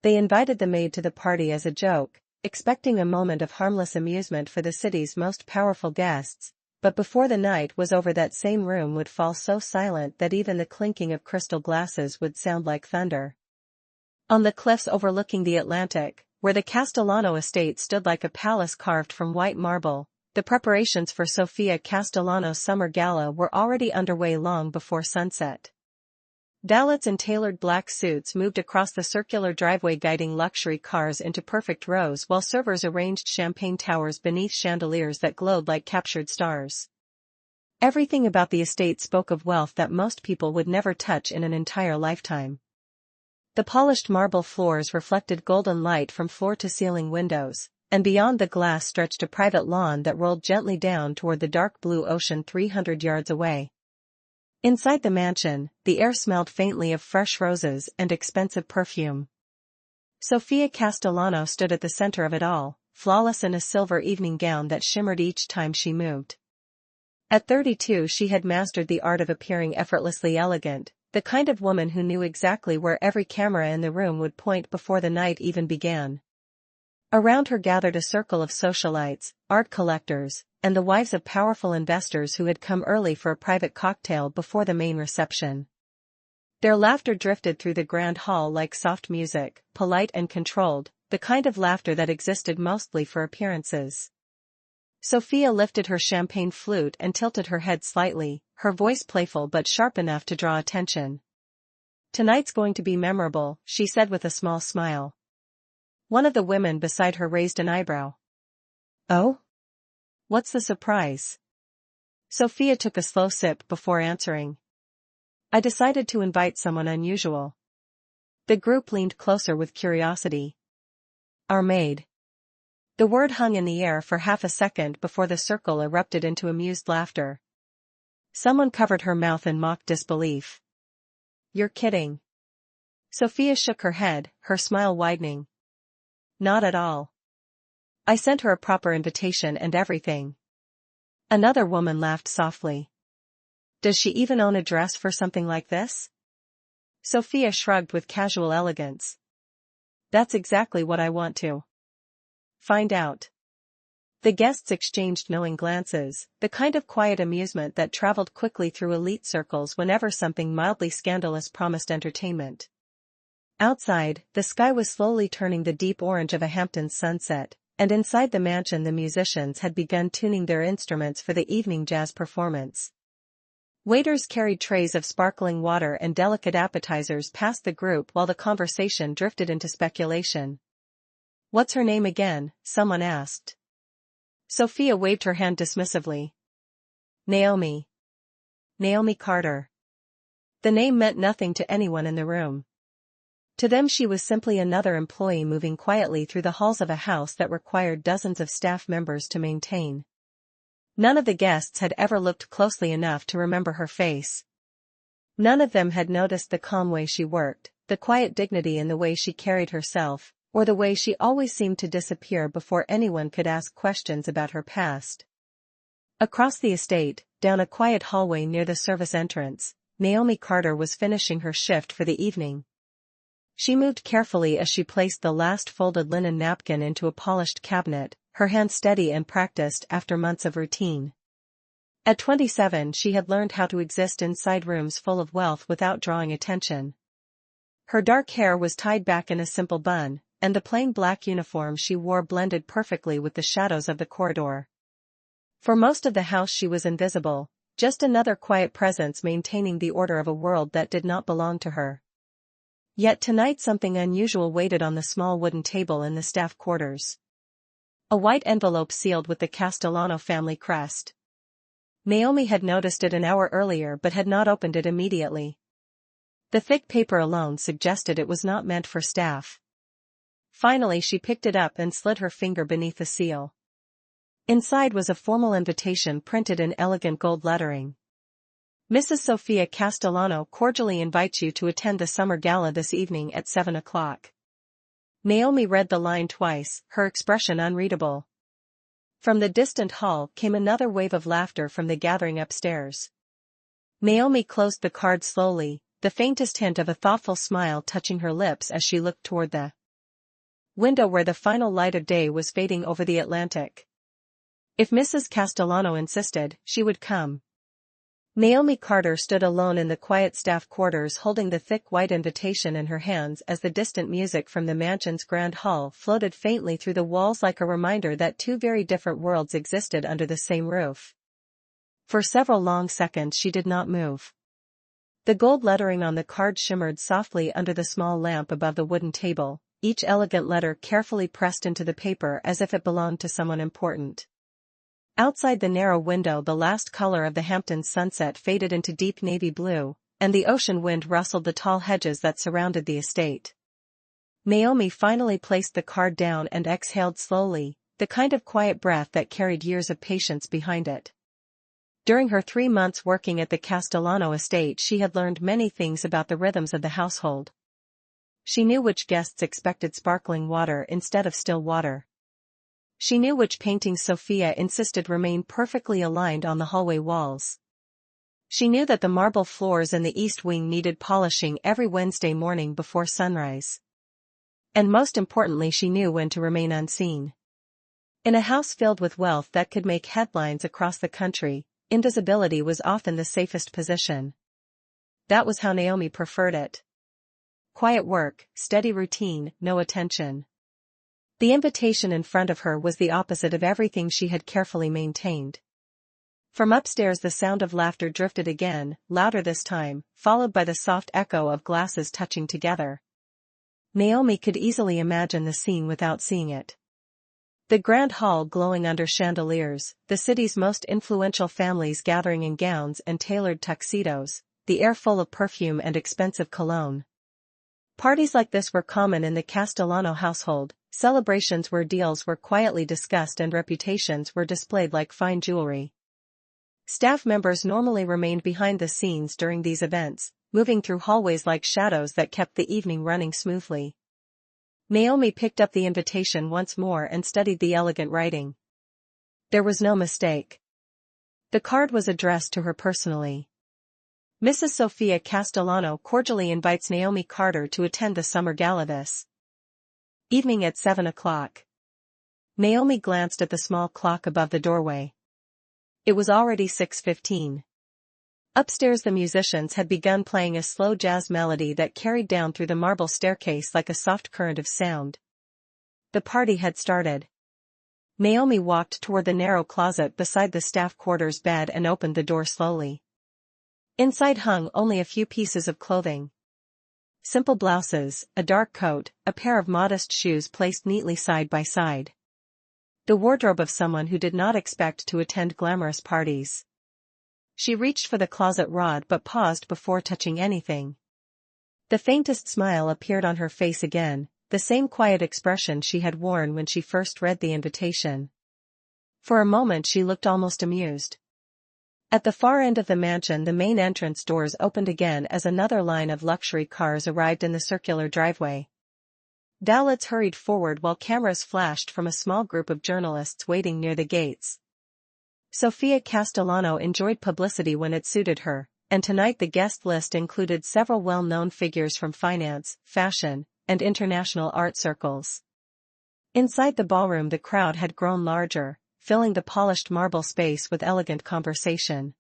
They invited the maid to the party as a joke, expecting a moment of harmless amusement for the city's most powerful guests, but before the night was over that same room would fall so silent that even the clinking of crystal glasses would sound like thunder. On the cliffs overlooking the Atlantic, where the Castellano estate stood like a palace carved from white marble, the preparations for Sofia Castellano's summer gala were already underway long before sunset. Valets in tailored black suits moved across the circular driveway guiding luxury cars into perfect rows while servers arranged champagne towers beneath chandeliers that glowed like captured stars. Everything about the estate spoke of wealth that most people would never touch in an entire lifetime. The polished marble floors reflected golden light from floor-to-ceiling windows, and beyond the glass stretched a private lawn that rolled gently down toward the dark blue ocean 300 yards away. Inside the mansion, the air smelled faintly of fresh roses and expensive perfume. Sofia Castellano stood at the center of it all, flawless in a silver evening gown that shimmered each time she moved. At 32 she had mastered the art of appearing effortlessly elegant, the kind of woman who knew exactly where every camera in the room would point before the night even began. Around her gathered a circle of socialites, art collectors, and the wives of powerful investors who had come early for a private cocktail before the main reception. Their laughter drifted through the grand hall like soft music, polite and controlled, the kind of laughter that existed mostly for appearances. Sofia lifted her champagne flute and tilted her head slightly, her voice playful but sharp enough to draw attention. "Tonight's going to be memorable," she said with a small smile. One of the women beside her raised an eyebrow. "Oh? What's the surprise?" Sofia took a slow sip before answering. "I decided to invite someone unusual." The group leaned closer with curiosity. "Our maid." The word hung in the air for half a second before the circle erupted into amused laughter. Someone covered her mouth in mock disbelief. "You're kidding." Sofia shook her head, her smile widening. "Not at all. I sent her a proper invitation and everything." Another woman laughed softly. "Does she even own a dress for something like this?" Sofia shrugged with casual elegance. "That's exactly what I want to find out." The guests exchanged knowing glances, the kind of quiet amusement that traveled quickly through elite circles whenever something mildly scandalous promised entertainment. Outside, the sky was slowly turning the deep orange of a Hamptons sunset, and inside the mansion the musicians had begun tuning their instruments for the evening jazz performance. Waiters carried trays of sparkling water and delicate appetizers past the group while the conversation drifted into speculation. "What's her name again?" someone asked. Sofia waved her hand dismissively. "Naomi. Naomi Carter." The name meant nothing to anyone in the room. To them she was simply another employee moving quietly through the halls of a house that required dozens of staff members to maintain. None of the guests had ever looked closely enough to remember her face. None of them had noticed the calm way she worked, the quiet dignity in the way she carried herself, or the way she always seemed to disappear before anyone could ask questions about her past. Across the estate, down a quiet hallway near the service entrance, Naomi Carter was finishing her shift for the evening. She moved carefully as she placed the last folded linen napkin into a polished cabinet, her hand steady and practiced after months of routine. At 27 she had learned how to exist inside rooms full of wealth without drawing attention. Her dark hair was tied back in a simple bun, and the plain black uniform she wore blended perfectly with the shadows of the corridor. For most of the house she was invisible, just another quiet presence maintaining the order of a world that did not belong to her. Yet tonight something unusual waited on the small wooden table in the staff quarters. A white envelope sealed with the Castellano family crest. Naomi had noticed it an hour earlier but had not opened it immediately. The thick paper alone suggested it was not meant for staff. Finally she picked it up and slid her finger beneath the seal. Inside was a formal invitation printed in elegant gold lettering. "Mrs. Sofia Castellano cordially invites you to attend the summer gala this evening at 7 o'clock. Naomi read the line twice, her expression unreadable. From the distant hall came another wave of laughter from the gathering upstairs. Naomi closed the card slowly, the faintest hint of a thoughtful smile touching her lips as she looked toward the window where the final light of day was fading over the Atlantic. If Mrs. Castellano insisted, she would come. Naomi Carter stood alone in the quiet staff quarters holding the thick white invitation in her hands as the distant music from the mansion's grand hall floated faintly through the walls like a reminder that two very different worlds existed under the same roof. For several long seconds she did not move. The gold lettering on the card shimmered softly under the small lamp above the wooden table, each elegant letter carefully pressed into the paper as if it belonged to someone important. Outside the narrow window the last color of the Hamptons sunset faded into deep navy blue, and the ocean wind rustled the tall hedges that surrounded the estate. Naomi finally placed the card down and exhaled slowly, the kind of quiet breath that carried years of patience behind it. During her 3 months working at the Castellano estate she had learned many things about the rhythms of the household. She knew which guests expected sparkling water instead of still water. She knew which paintings Sophia insisted remain perfectly aligned on the hallway walls. She knew that the marble floors in the East Wing needed polishing every Wednesday morning before sunrise. And most importantly she knew when to remain unseen. In a house filled with wealth that could make headlines across the country, invisibility was often the safest position. That was how Naomi preferred it. Quiet work, steady routine, no attention. The invitation in front of her was the opposite of everything she had carefully maintained. From upstairs the sound of laughter drifted again, louder this time, followed by the soft echo of glasses touching together. Naomi could easily imagine the scene without seeing it. The grand hall glowing under chandeliers, the city's most influential families gathering in gowns and tailored tuxedos, the air full of perfume and expensive cologne. Parties like this were common in the Castellano household, celebrations where deals were quietly discussed and reputations were displayed like fine jewelry. Staff members normally remained behind the scenes during these events, moving through hallways like shadows that kept the evening running smoothly. Naomi picked up the invitation once more and studied the elegant writing. There was no mistake. The card was addressed to her personally. Mrs. Sophia Castellano cordially invites Naomi Carter to attend the summer gala this evening at 7 o'clock. Naomi glanced at the small clock above the doorway. It was already 6:15. Upstairs the musicians had begun playing a slow jazz melody that carried down through the marble staircase like a soft current of sound. The party had started. Naomi walked toward the narrow closet beside the staff quarters bed and opened the door slowly. Inside hung only a few pieces of clothing. Simple blouses, a dark coat, a pair of modest shoes placed neatly side by side. The wardrobe of someone who did not expect to attend glamorous parties. She reached for the closet rod but paused before touching anything. The faintest smile appeared on her face again, the same quiet expression she had worn when she first read the invitation. For a moment she looked almost amused. At the far end of the mansion the main entrance doors opened again as another line of luxury cars arrived in the circular driveway. Valets hurried forward while cameras flashed from a small group of journalists waiting near the gates. Sophia Castellano enjoyed publicity when it suited her, and tonight the guest list included several well-known figures from finance, fashion, and international art circles. Inside the ballroom the crowd had grown larger, filling the polished marble space with elegant conversation.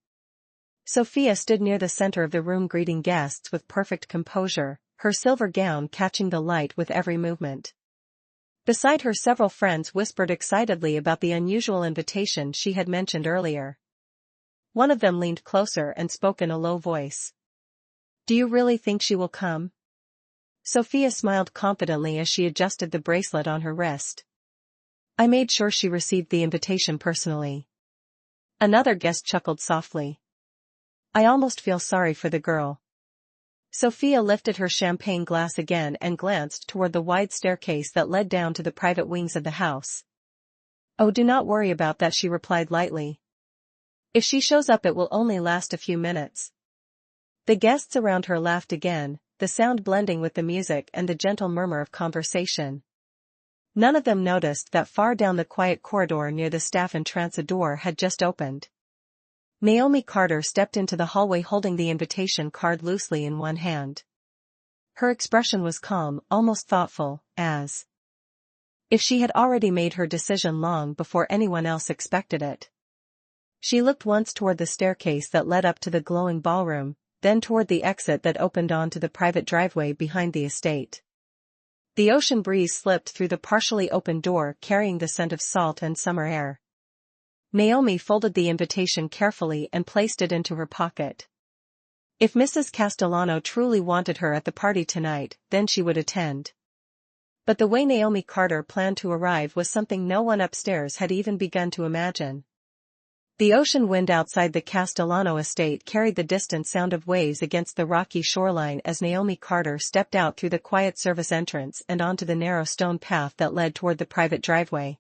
Sophia stood near the center of the room greeting guests with perfect composure, her silver gown catching the light with every movement. Beside her several friends whispered excitedly about the unusual invitation she had mentioned earlier. One of them leaned closer and spoke in a low voice. "Do you really think she will come?" Sophia smiled confidently as she adjusted the bracelet on her wrist. "I made sure she received the invitation personally." Another guest chuckled softly. "I almost feel sorry for the girl." Sophia lifted her champagne glass again and glanced toward the wide staircase that led down to the private wings of the house. "Oh, do not worry about that," she replied lightly. "If she shows up it will only last a few minutes." The guests around her laughed again, the sound blending with the music and the gentle murmur of conversation. None of them noticed that far down the quiet corridor near the staff entrance a door had just opened. Naomi Carter stepped into the hallway holding the invitation card loosely in one hand. Her expression was calm, almost thoughtful, as if she had already made her decision long before anyone else expected it. She looked once toward the staircase that led up to the glowing ballroom, then toward the exit that opened onto the private driveway behind the estate. The ocean breeze slipped through the partially open door, carrying the scent of salt and summer air. Naomi folded the invitation carefully and placed it into her pocket. If Mrs. Castellano truly wanted her at the party tonight, then she would attend. But the way Naomi Carter planned to arrive was something no one upstairs had even begun to imagine. The ocean wind outside the Castellano estate carried the distant sound of waves against the rocky shoreline as Naomi Carter stepped out through the quiet service entrance and onto the narrow stone path that led toward the private driveway.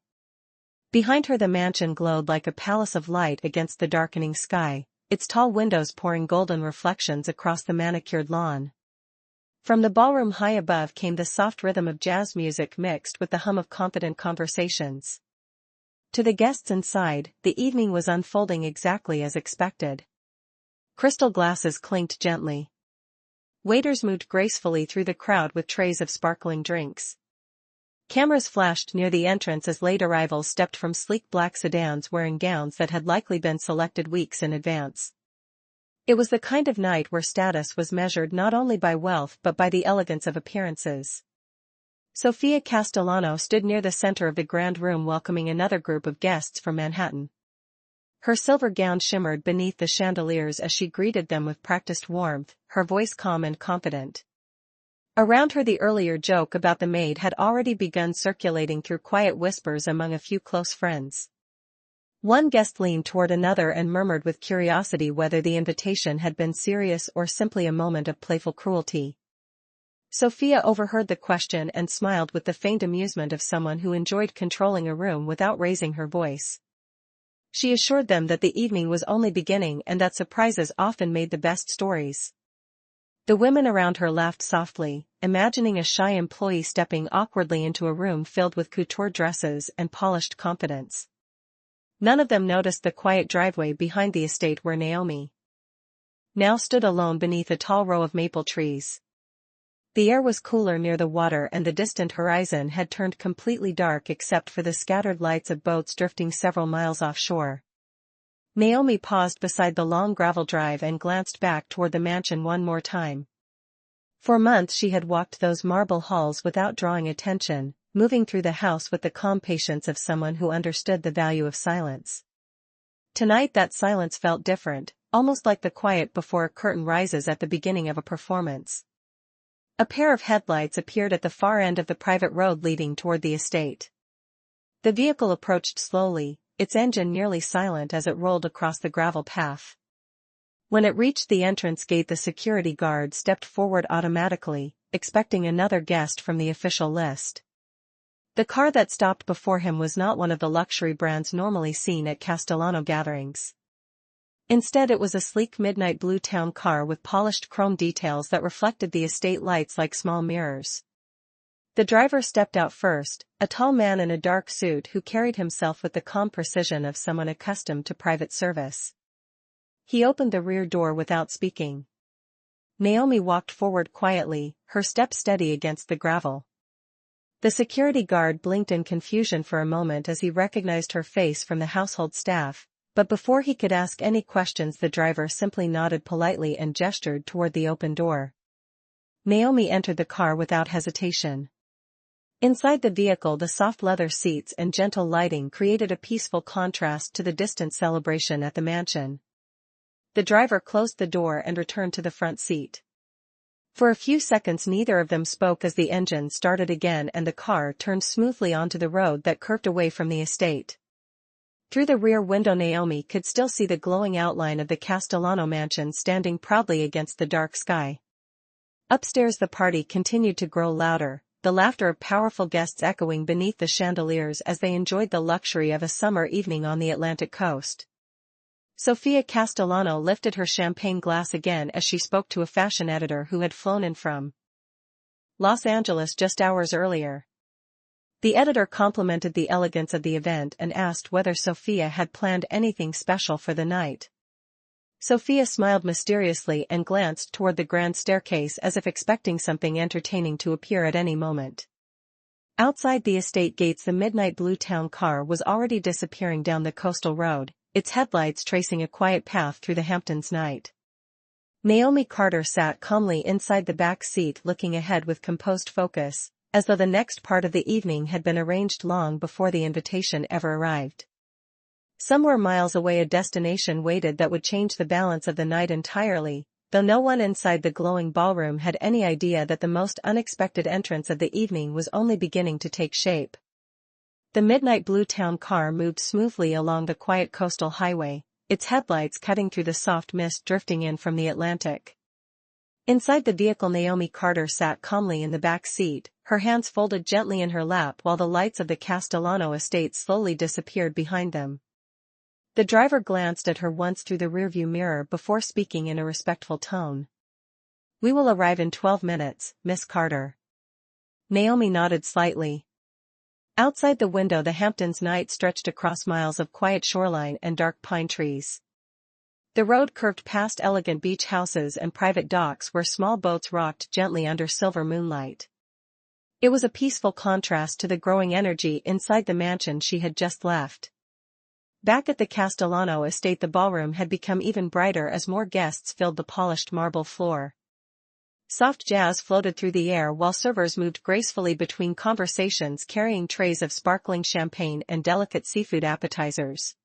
Behind her the mansion glowed like a palace of light against the darkening sky, its tall windows pouring golden reflections across the manicured lawn. From the ballroom high above came the soft rhythm of jazz music mixed with the hum of confident conversations. To the guests inside, the evening was unfolding exactly as expected. Crystal glasses clinked gently. Waiters moved gracefully through the crowd with trays of sparkling drinks. Cameras flashed near the entrance as late arrivals stepped from sleek black sedans wearing gowns that had likely been selected weeks in advance. It was the kind of night where status was measured not only by wealth but by the elegance of appearances. Sofia Castellano stood near the center of the grand room welcoming another group of guests from Manhattan. Her silver gown shimmered beneath the chandeliers as she greeted them with practiced warmth, her voice calm and confident. Around her the earlier joke about the maid had already begun circulating through quiet whispers among a few close friends. One guest leaned toward another and murmured with curiosity whether the invitation had been serious or simply a moment of playful cruelty. Sophia overheard the question and smiled with the faint amusement of someone who enjoyed controlling a room without raising her voice. She assured them that the evening was only beginning and that surprises often made the best stories. The women around her laughed softly, imagining a shy employee stepping awkwardly into a room filled with couture dresses and polished confidence. None of them noticed the quiet driveway behind the estate where Naomi now stood alone beneath a tall row of maple trees. The air was cooler near the water and the distant horizon had turned completely dark except for the scattered lights of boats drifting several miles offshore. Naomi paused beside the long gravel drive and glanced back toward the mansion one more time. For months she had walked those marble halls without drawing attention, moving through the house with the calm patience of someone who understood the value of silence. Tonight that silence felt different, almost like the quiet before a curtain rises at the beginning of a performance. A pair of headlights appeared at the far end of the private road leading toward the estate. The vehicle approached slowly, its engine nearly silent as it rolled across the gravel path. When it reached the entrance gate the security guard stepped forward automatically, expecting another guest from the official list. The car that stopped before him was not one of the luxury brands normally seen at Castellano gatherings. Instead it was a sleek midnight blue town car with polished chrome details that reflected the estate lights like small mirrors. The driver stepped out first, a tall man in a dark suit who carried himself with the calm precision of someone accustomed to private service. He opened the rear door without speaking. Naomi walked forward quietly, her step steady against the gravel. The security guard blinked in confusion for a moment as he recognized her face from the household staff, but before he could ask any questions the driver simply nodded politely and gestured toward the open door. Naomi entered the car without hesitation. Inside the vehicle the soft leather seats and gentle lighting created a peaceful contrast to the distant celebration at the mansion. The driver closed the door and returned to the front seat. For a few seconds neither of them spoke as the engine started again and the car turned smoothly onto the road that curved away from the estate. Through the rear window Naomi could still see the glowing outline of the Castellano mansion standing proudly against the dark sky. Upstairs the party continued to grow louder, the laughter of powerful guests echoing beneath the chandeliers as they enjoyed the luxury of a summer evening on the Atlantic coast. Sofia Castellano lifted her champagne glass again as she spoke to a fashion editor who had flown in from Los Angeles just hours earlier. The editor complimented the elegance of the event and asked whether Sofia had planned anything special for the night. Sofia smiled mysteriously and glanced toward the grand staircase as if expecting something entertaining to appear at any moment. Outside the estate gates, the midnight blue town car was already disappearing down the coastal road, its headlights tracing a quiet path through the Hamptons night. Naomi Carter sat calmly inside the back seat, looking ahead with composed focus, as though the next part of the evening had been arranged long before the invitation ever arrived. Somewhere miles away, a destination waited that would change the balance of the night entirely, though no one inside the glowing ballroom had any idea that the most unexpected entrance of the evening was only beginning to take shape. The midnight blue town car moved smoothly along the quiet coastal highway, its headlights cutting through the soft mist drifting in from the Atlantic. Inside the vehicle, Naomi Carter sat calmly in the back seat, her hands folded gently in her lap while the lights of the Castellano estate slowly disappeared behind them. The driver glanced at her once through the rearview mirror before speaking in a respectful tone. "We will arrive in 12 minutes, Miss Carter." Naomi nodded slightly. Outside the window, the Hamptons night stretched across miles of quiet shoreline and dark pine trees. The road curved past elegant beach houses and private docks where small boats rocked gently under silver moonlight. It was a peaceful contrast to the growing energy inside the mansion she had just left. Back at the Castellano estate, the ballroom had become even brighter as more guests filled the polished marble floor. Soft jazz floated through the air while servers moved gracefully between conversations, carrying trays of sparkling champagne and delicate seafood appetizers.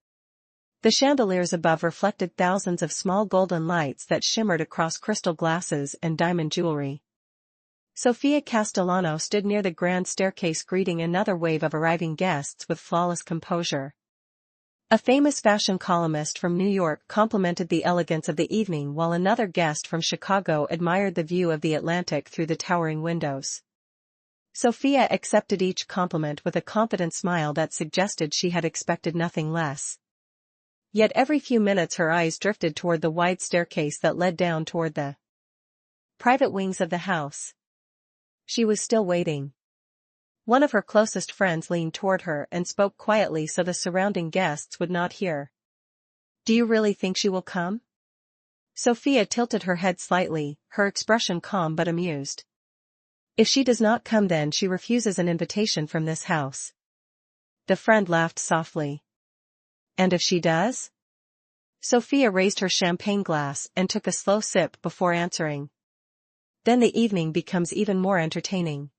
The chandeliers above reflected thousands of small golden lights that shimmered across crystal glasses and diamond jewelry. Sofia Castellano stood near the grand staircase, greeting another wave of arriving guests with flawless composure. A famous fashion columnist from New York complimented the elegance of the evening, while another guest from Chicago admired the view of the Atlantic through the towering windows. Sofia accepted each compliment with a confident smile that suggested she had expected nothing less. Yet every few minutes her eyes drifted toward the wide staircase that led down toward the private wings of the house. She was still waiting. One of her closest friends leaned toward her and spoke quietly so the surrounding guests would not hear. "Do you really think she will come?" Sofia tilted her head slightly, her expression calm but amused. "If she does not come, then she refuses an invitation from this house." The friend laughed softly. "And if she does?" Sofia raised her champagne glass and took a slow sip before answering. "Then the evening becomes even more entertaining."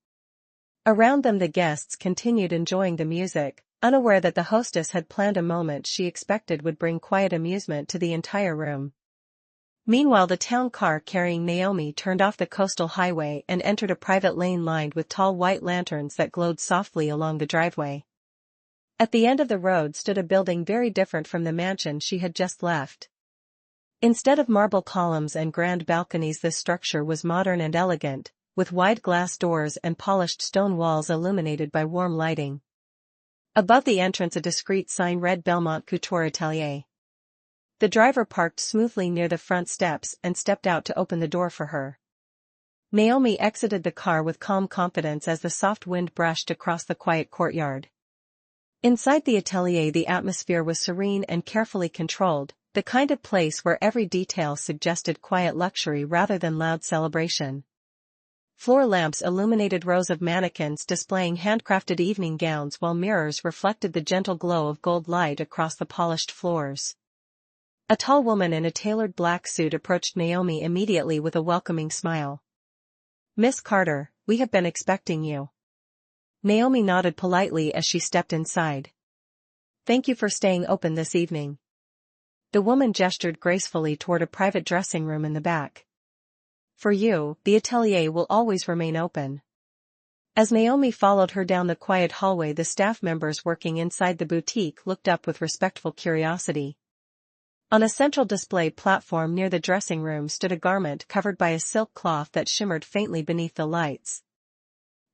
Around them the guests continued enjoying the music, unaware that the hostess had planned a moment she expected would bring quiet amusement to the entire room. Meanwhile, the town car carrying Naomi turned off the coastal highway and entered a private lane lined with tall white lanterns that glowed softly along the driveway. At the end of the road stood a building very different from the mansion she had just left. Instead of marble columns and grand balconies, this structure was modern and elegant, with wide glass doors and polished stone walls illuminated by warm lighting. Above the entrance a discreet sign read Bellemont Couture Atelier. The driver parked smoothly near the front steps and stepped out to open the door for her. Naomi exited the car with calm confidence as the soft wind brushed across the quiet courtyard. Inside the atelier the atmosphere was serene and carefully controlled, the kind of place where every detail suggested quiet luxury rather than loud celebration. Floor lamps illuminated rows of mannequins displaying handcrafted evening gowns, while mirrors reflected the gentle glow of gold light across the polished floors. A tall woman in a tailored black suit approached Naomi immediately with a welcoming smile. "Miss Carter, we have been expecting you." Naomi nodded politely as she stepped inside. "Thank you for staying open this evening." The woman gestured gracefully toward a private dressing room in the back. "For you, the atelier will always remain open." As Naomi followed her down the quiet hallway, the staff members working inside the boutique looked up with respectful curiosity. On a central display platform near the dressing room stood a garment covered by a silk cloth that shimmered faintly beneath the lights.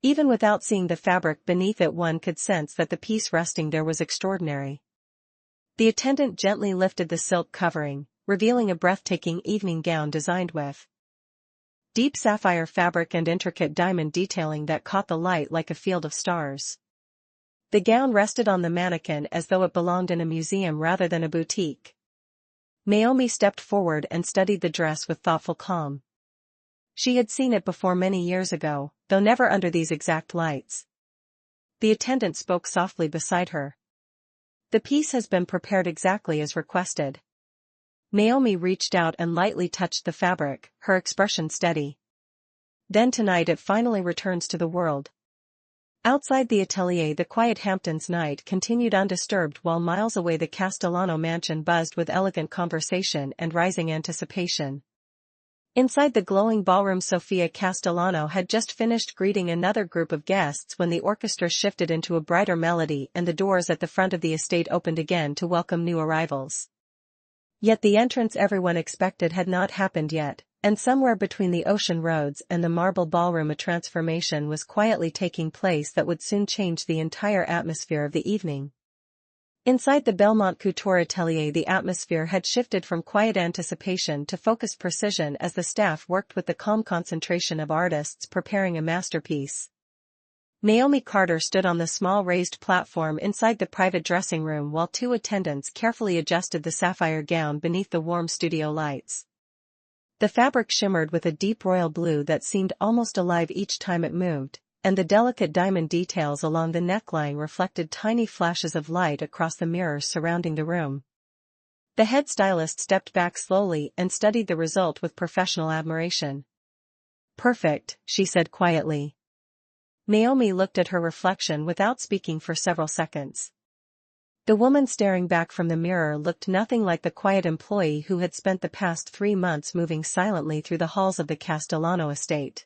Even without seeing the fabric beneath it, one could sense that the piece resting there was extraordinary. The attendant gently lifted the silk covering, revealing a breathtaking evening gown designed with deep sapphire fabric and intricate diamond detailing that caught the light like a field of stars. The gown rested on the mannequin as though it belonged in a museum rather than a boutique. Naomi stepped forward and studied the dress with thoughtful calm. She had seen it before many years ago, though never under these exact lights. the attendant spoke softly beside her. The piece has been prepared exactly as requested. Naomi reached out and lightly touched the fabric, her expression steady. Then tonight it finally returns to the world. Outside the atelier, the quiet Hamptons night continued undisturbed, while miles away the Castellano mansion buzzed with elegant conversation and rising anticipation. Inside the glowing ballroom, Sofia Castellano had just finished greeting another group of guests when the orchestra shifted into a brighter melody and the doors at the front of the estate opened again to welcome new arrivals. Yet the entrance everyone expected had not happened yet, and somewhere between the ocean roads and the marble ballroom a transformation was quietly taking place that would soon change the entire atmosphere of the evening. Inside the Bellemont couture atelier, the atmosphere had shifted from quiet anticipation to focused precision as the staff worked with the calm concentration of artists preparing a masterpiece. Naomi Carter stood on the small raised platform inside the private dressing room while two attendants carefully adjusted the sapphire gown beneath the warm studio lights. The fabric shimmered with a deep royal blue that seemed almost alive each time it moved, and the delicate diamond details along the neckline reflected tiny flashes of light across the mirrors surrounding the room. The head stylist stepped back slowly and studied the result with professional admiration. "Perfect," she said quietly. Naomi looked at her reflection without speaking for several seconds. The woman staring back from the mirror looked nothing like the quiet employee who had spent the past 3 months moving silently through the halls of the Castellano estate.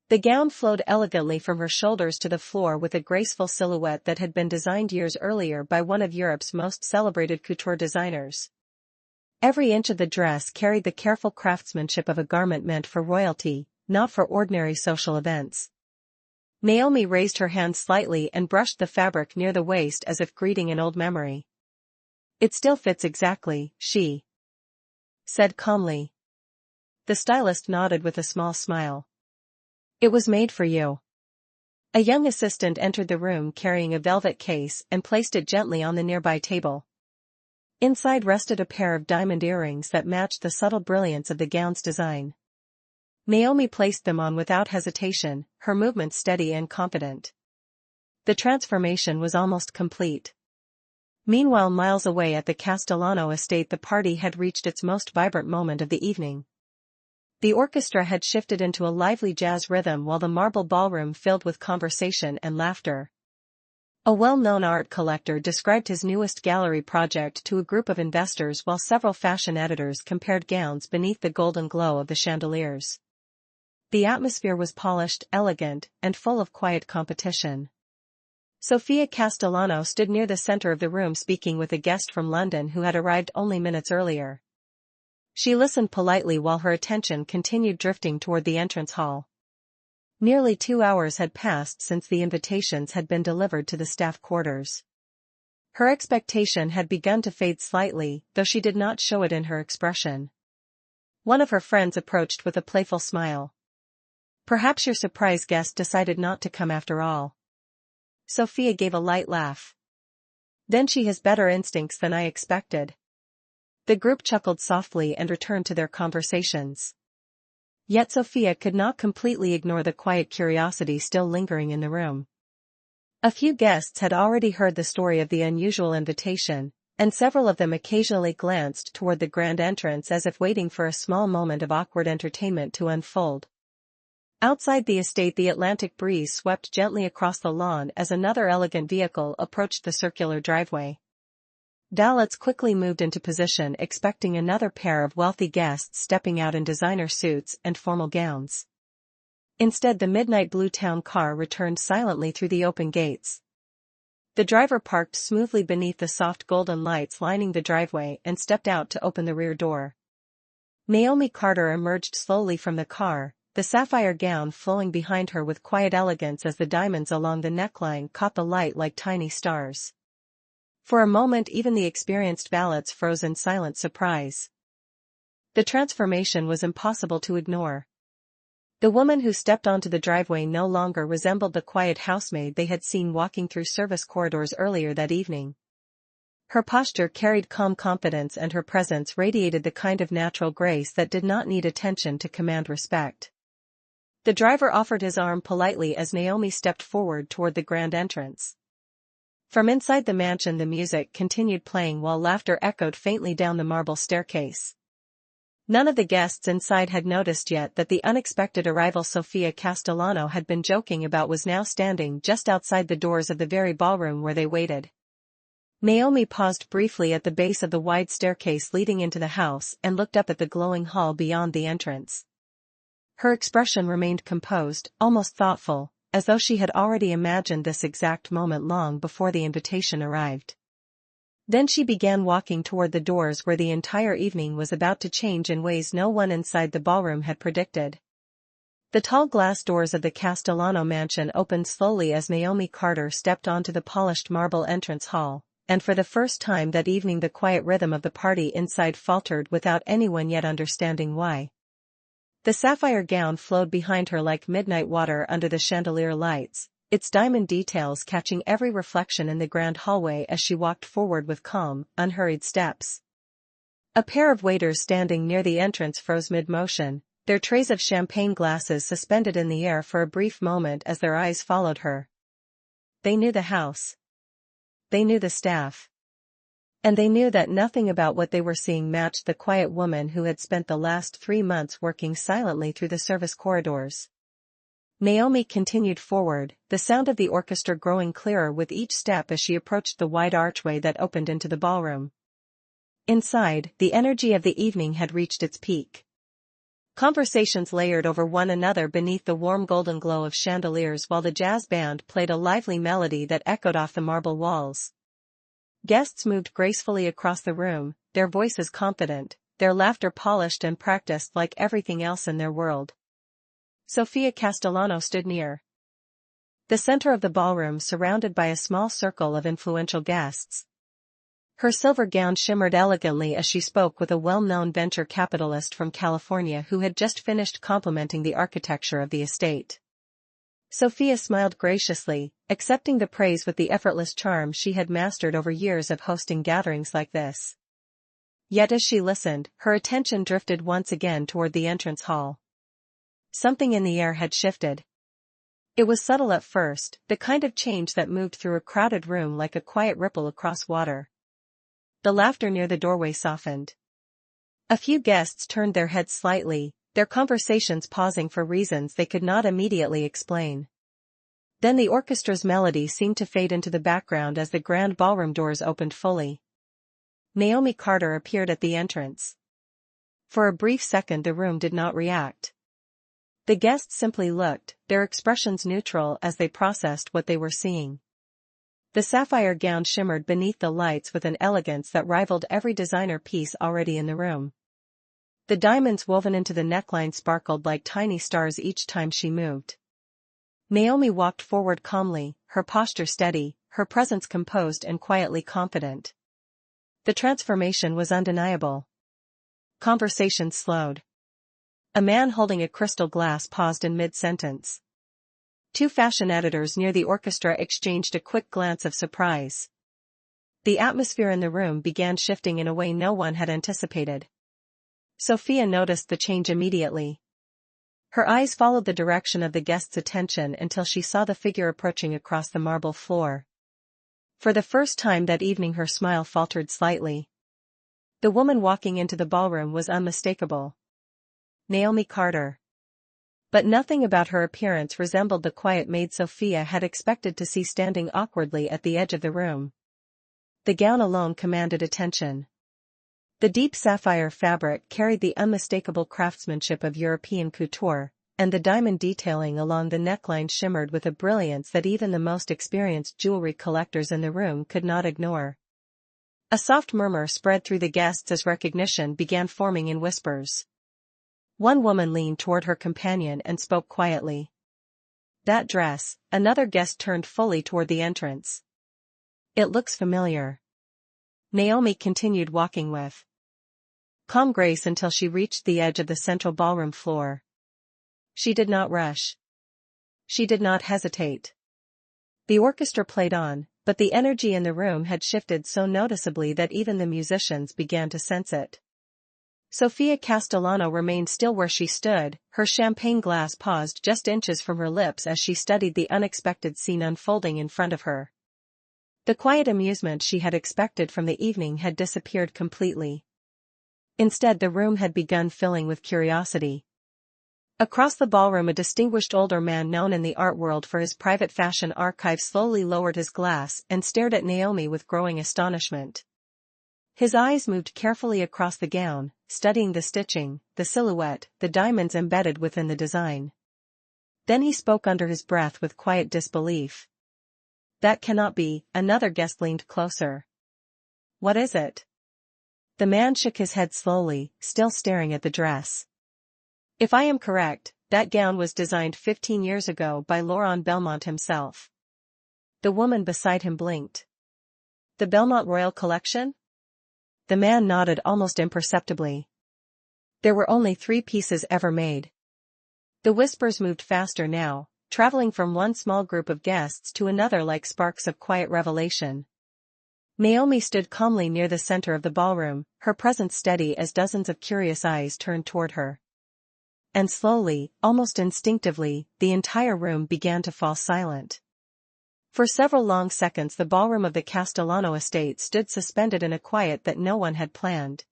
The gown flowed elegantly from her shoulders to the floor with a graceful silhouette that had been designed years earlier by one of Europe's most celebrated couture designers. Every inch of the dress carried the careful craftsmanship of a garment meant for royalty, not for ordinary social events. Naomi raised her hand slightly and brushed the fabric near the waist as if greeting an old memory. "It still fits exactly," she said calmly. The stylist nodded with a small smile. "It was made for you." A young assistant entered the room carrying a velvet case and placed it gently on the nearby table. Inside rested a pair of diamond earrings that matched the subtle brilliance of the gown's design. Naomi placed them on without hesitation, her movements steady and confident. The transformation was almost complete. Meanwhile, miles away at the Castellano estate, the party had reached its most vibrant moment of the evening. The orchestra had shifted into a lively jazz rhythm while the marble ballroom filled with conversation and laughter. A well-known art collector described his newest gallery project to a group of investors while several fashion editors compared gowns beneath the golden glow of the chandeliers. The atmosphere was polished, elegant, and full of quiet competition. Sofia Castellano stood near the center of the room speaking with a guest from London who had arrived only minutes earlier. She listened politely while her attention continued drifting toward the entrance hall. Nearly 2 hours had passed since the invitations had been delivered to the staff quarters. Her expectation had begun to fade slightly, though she did not show it in her expression. One of her friends approached with a playful smile. "Perhaps your surprise guest decided not to come after all." Sofia gave a light laugh. "Then she has better instincts than I expected." The group chuckled softly and returned to their conversations. Yet Sofia could not completely ignore the quiet curiosity still lingering in the room. A few guests had already heard the story of the unusual invitation, and several of them occasionally glanced toward the grand entrance as if waiting for a small moment of awkward entertainment to unfold. Outside the estate, the Atlantic breeze swept gently across the lawn as another elegant vehicle approached the circular driveway. Valets quickly moved into position, expecting another pair of wealthy guests stepping out in designer suits and formal gowns. Instead, the midnight blue town car returned silently through the open gates. The driver parked smoothly beneath the soft golden lights lining the driveway and stepped out to open the rear door. Naomi Carter emerged slowly from the car, the sapphire gown flowing behind her with quiet elegance as the diamonds along the neckline caught the light like tiny stars. For a moment even the experienced valets froze in silent surprise. The transformation was impossible to ignore. The woman who stepped onto the driveway no longer resembled the quiet housemaid they had seen walking through service corridors earlier that evening. Her posture carried calm confidence and her presence radiated the kind of natural grace that did not need attention to command respect. The driver offered his arm politely as Naomi stepped forward toward the grand entrance. From inside the mansion the music continued playing while laughter echoed faintly down the marble staircase. None of the guests inside had noticed yet that the unexpected arrival Sofia Castellano had been joking about was now standing just outside the doors of the very ballroom where they waited. Naomi paused briefly at the base of the wide staircase leading into the house and looked up at the glowing hall beyond the entrance. Her expression remained composed, almost thoughtful, as though she had already imagined this exact moment long before the invitation arrived. Then she began walking toward the doors where the entire evening was about to change in ways no one inside the ballroom had predicted. The tall glass doors of the Castellano mansion opened slowly as Naomi Carter stepped onto the polished marble entrance hall, and for the first time that evening the quiet rhythm of the party inside faltered without anyone yet understanding why. The sapphire gown flowed behind her like midnight water under the chandelier lights, its diamond details catching every reflection in the grand hallway as she walked forward with calm, unhurried steps. A pair of waiters standing near the entrance froze mid-motion, their trays of champagne glasses suspended in the air for a brief moment as their eyes followed her. They knew the house. They knew the staff. And they knew that nothing about what they were seeing matched the quiet woman who had spent the last 3 months working silently through the service corridors. Naomi continued forward, the sound of the orchestra growing clearer with each step as she approached the wide archway that opened into the ballroom. Inside, the energy of the evening had reached its peak. Conversations layered over one another beneath the warm golden glow of chandeliers while the jazz band played a lively melody that echoed off the marble walls. Guests moved gracefully across the room, their voices confident, their laughter polished and practiced like everything else in their world. Sofia Castellano stood near the center of the ballroom, surrounded by a small circle of influential guests. Her silver gown shimmered elegantly as she spoke with a well-known venture capitalist from California who had just finished complimenting the architecture of the estate. Sofia smiled graciously, accepting the praise with the effortless charm she had mastered over years of hosting gatherings like this. Yet as she listened, her attention drifted once again toward the entrance hall. Something in the air had shifted. It was subtle at first, the kind of change that moved through a crowded room like a quiet ripple across water. The laughter near the doorway softened. A few guests turned their heads slightly, their conversations pausing for reasons they could not immediately explain. Then the orchestra's melody seemed to fade into the background as the grand ballroom doors opened fully. Naomi Carter appeared at the entrance. For a brief second the room did not react. The guests simply looked, their expressions neutral as they processed what they were seeing. The sapphire gown shimmered beneath the lights with an elegance that rivaled every designer piece already in the room. The diamonds woven into the neckline sparkled like tiny stars each time she moved. Naomi walked forward calmly, her posture steady, her presence composed and quietly confident. The transformation was undeniable. Conversation slowed. A man holding a crystal glass paused in mid-sentence. 2 fashion editors near the orchestra exchanged a quick glance of surprise. The atmosphere in the room began shifting in a way no one had anticipated. Sofia noticed the change immediately. Her eyes followed the direction of the guest's attention until she saw the figure approaching across the marble floor. For the first time that evening her smile faltered slightly. The woman walking into the ballroom was unmistakable. Naomi Carter. But nothing about her appearance resembled the quiet maid Sofia had expected to see standing awkwardly at the edge of the room. The gown alone commanded attention. The deep sapphire fabric carried the unmistakable craftsmanship of European couture, and the diamond detailing along the neckline shimmered with a brilliance that even the most experienced jewelry collectors in the room could not ignore. A soft murmur spread through the guests as recognition began forming in whispers. One woman leaned toward her companion and spoke quietly. "That dress," another guest turned fully toward the entrance. "It looks familiar." Naomi continued walking with calm grace until she reached the edge of the central ballroom floor. She did not rush. She did not hesitate. The orchestra played on, but the energy in the room had shifted so noticeably that even the musicians began to sense it. Sofia Castellano remained still where she stood, her champagne glass paused just inches from her lips as she studied the unexpected scene unfolding in front of her. The quiet amusement she had expected from the evening had disappeared completely. Instead, the room had begun filling with curiosity. Across the ballroom, a distinguished older man known in the art world for his private fashion archive slowly lowered his glass and stared at Naomi with growing astonishment. His eyes moved carefully across the gown, studying the stitching, the silhouette, the diamonds embedded within the design. Then he spoke under his breath with quiet disbelief. "That cannot be." Another guest leaned closer. "What is it?" The man shook his head slowly, still staring at the dress. "If I am correct, that gown was designed 15 years ago by Laurent Bellemont himself." The woman beside him blinked. "The Bellemont Royal Collection?" The man nodded almost imperceptibly. "There were only 3 pieces ever made." The whispers moved faster now, traveling from one small group of guests to another like sparks of quiet revelation. Naomi stood calmly near the center of the ballroom, her presence steady as dozens of curious eyes turned toward her. And slowly, almost instinctively, the entire room began to fall silent. For several long seconds the ballroom of the Castellano estate stood suspended in a quiet that no one had planned.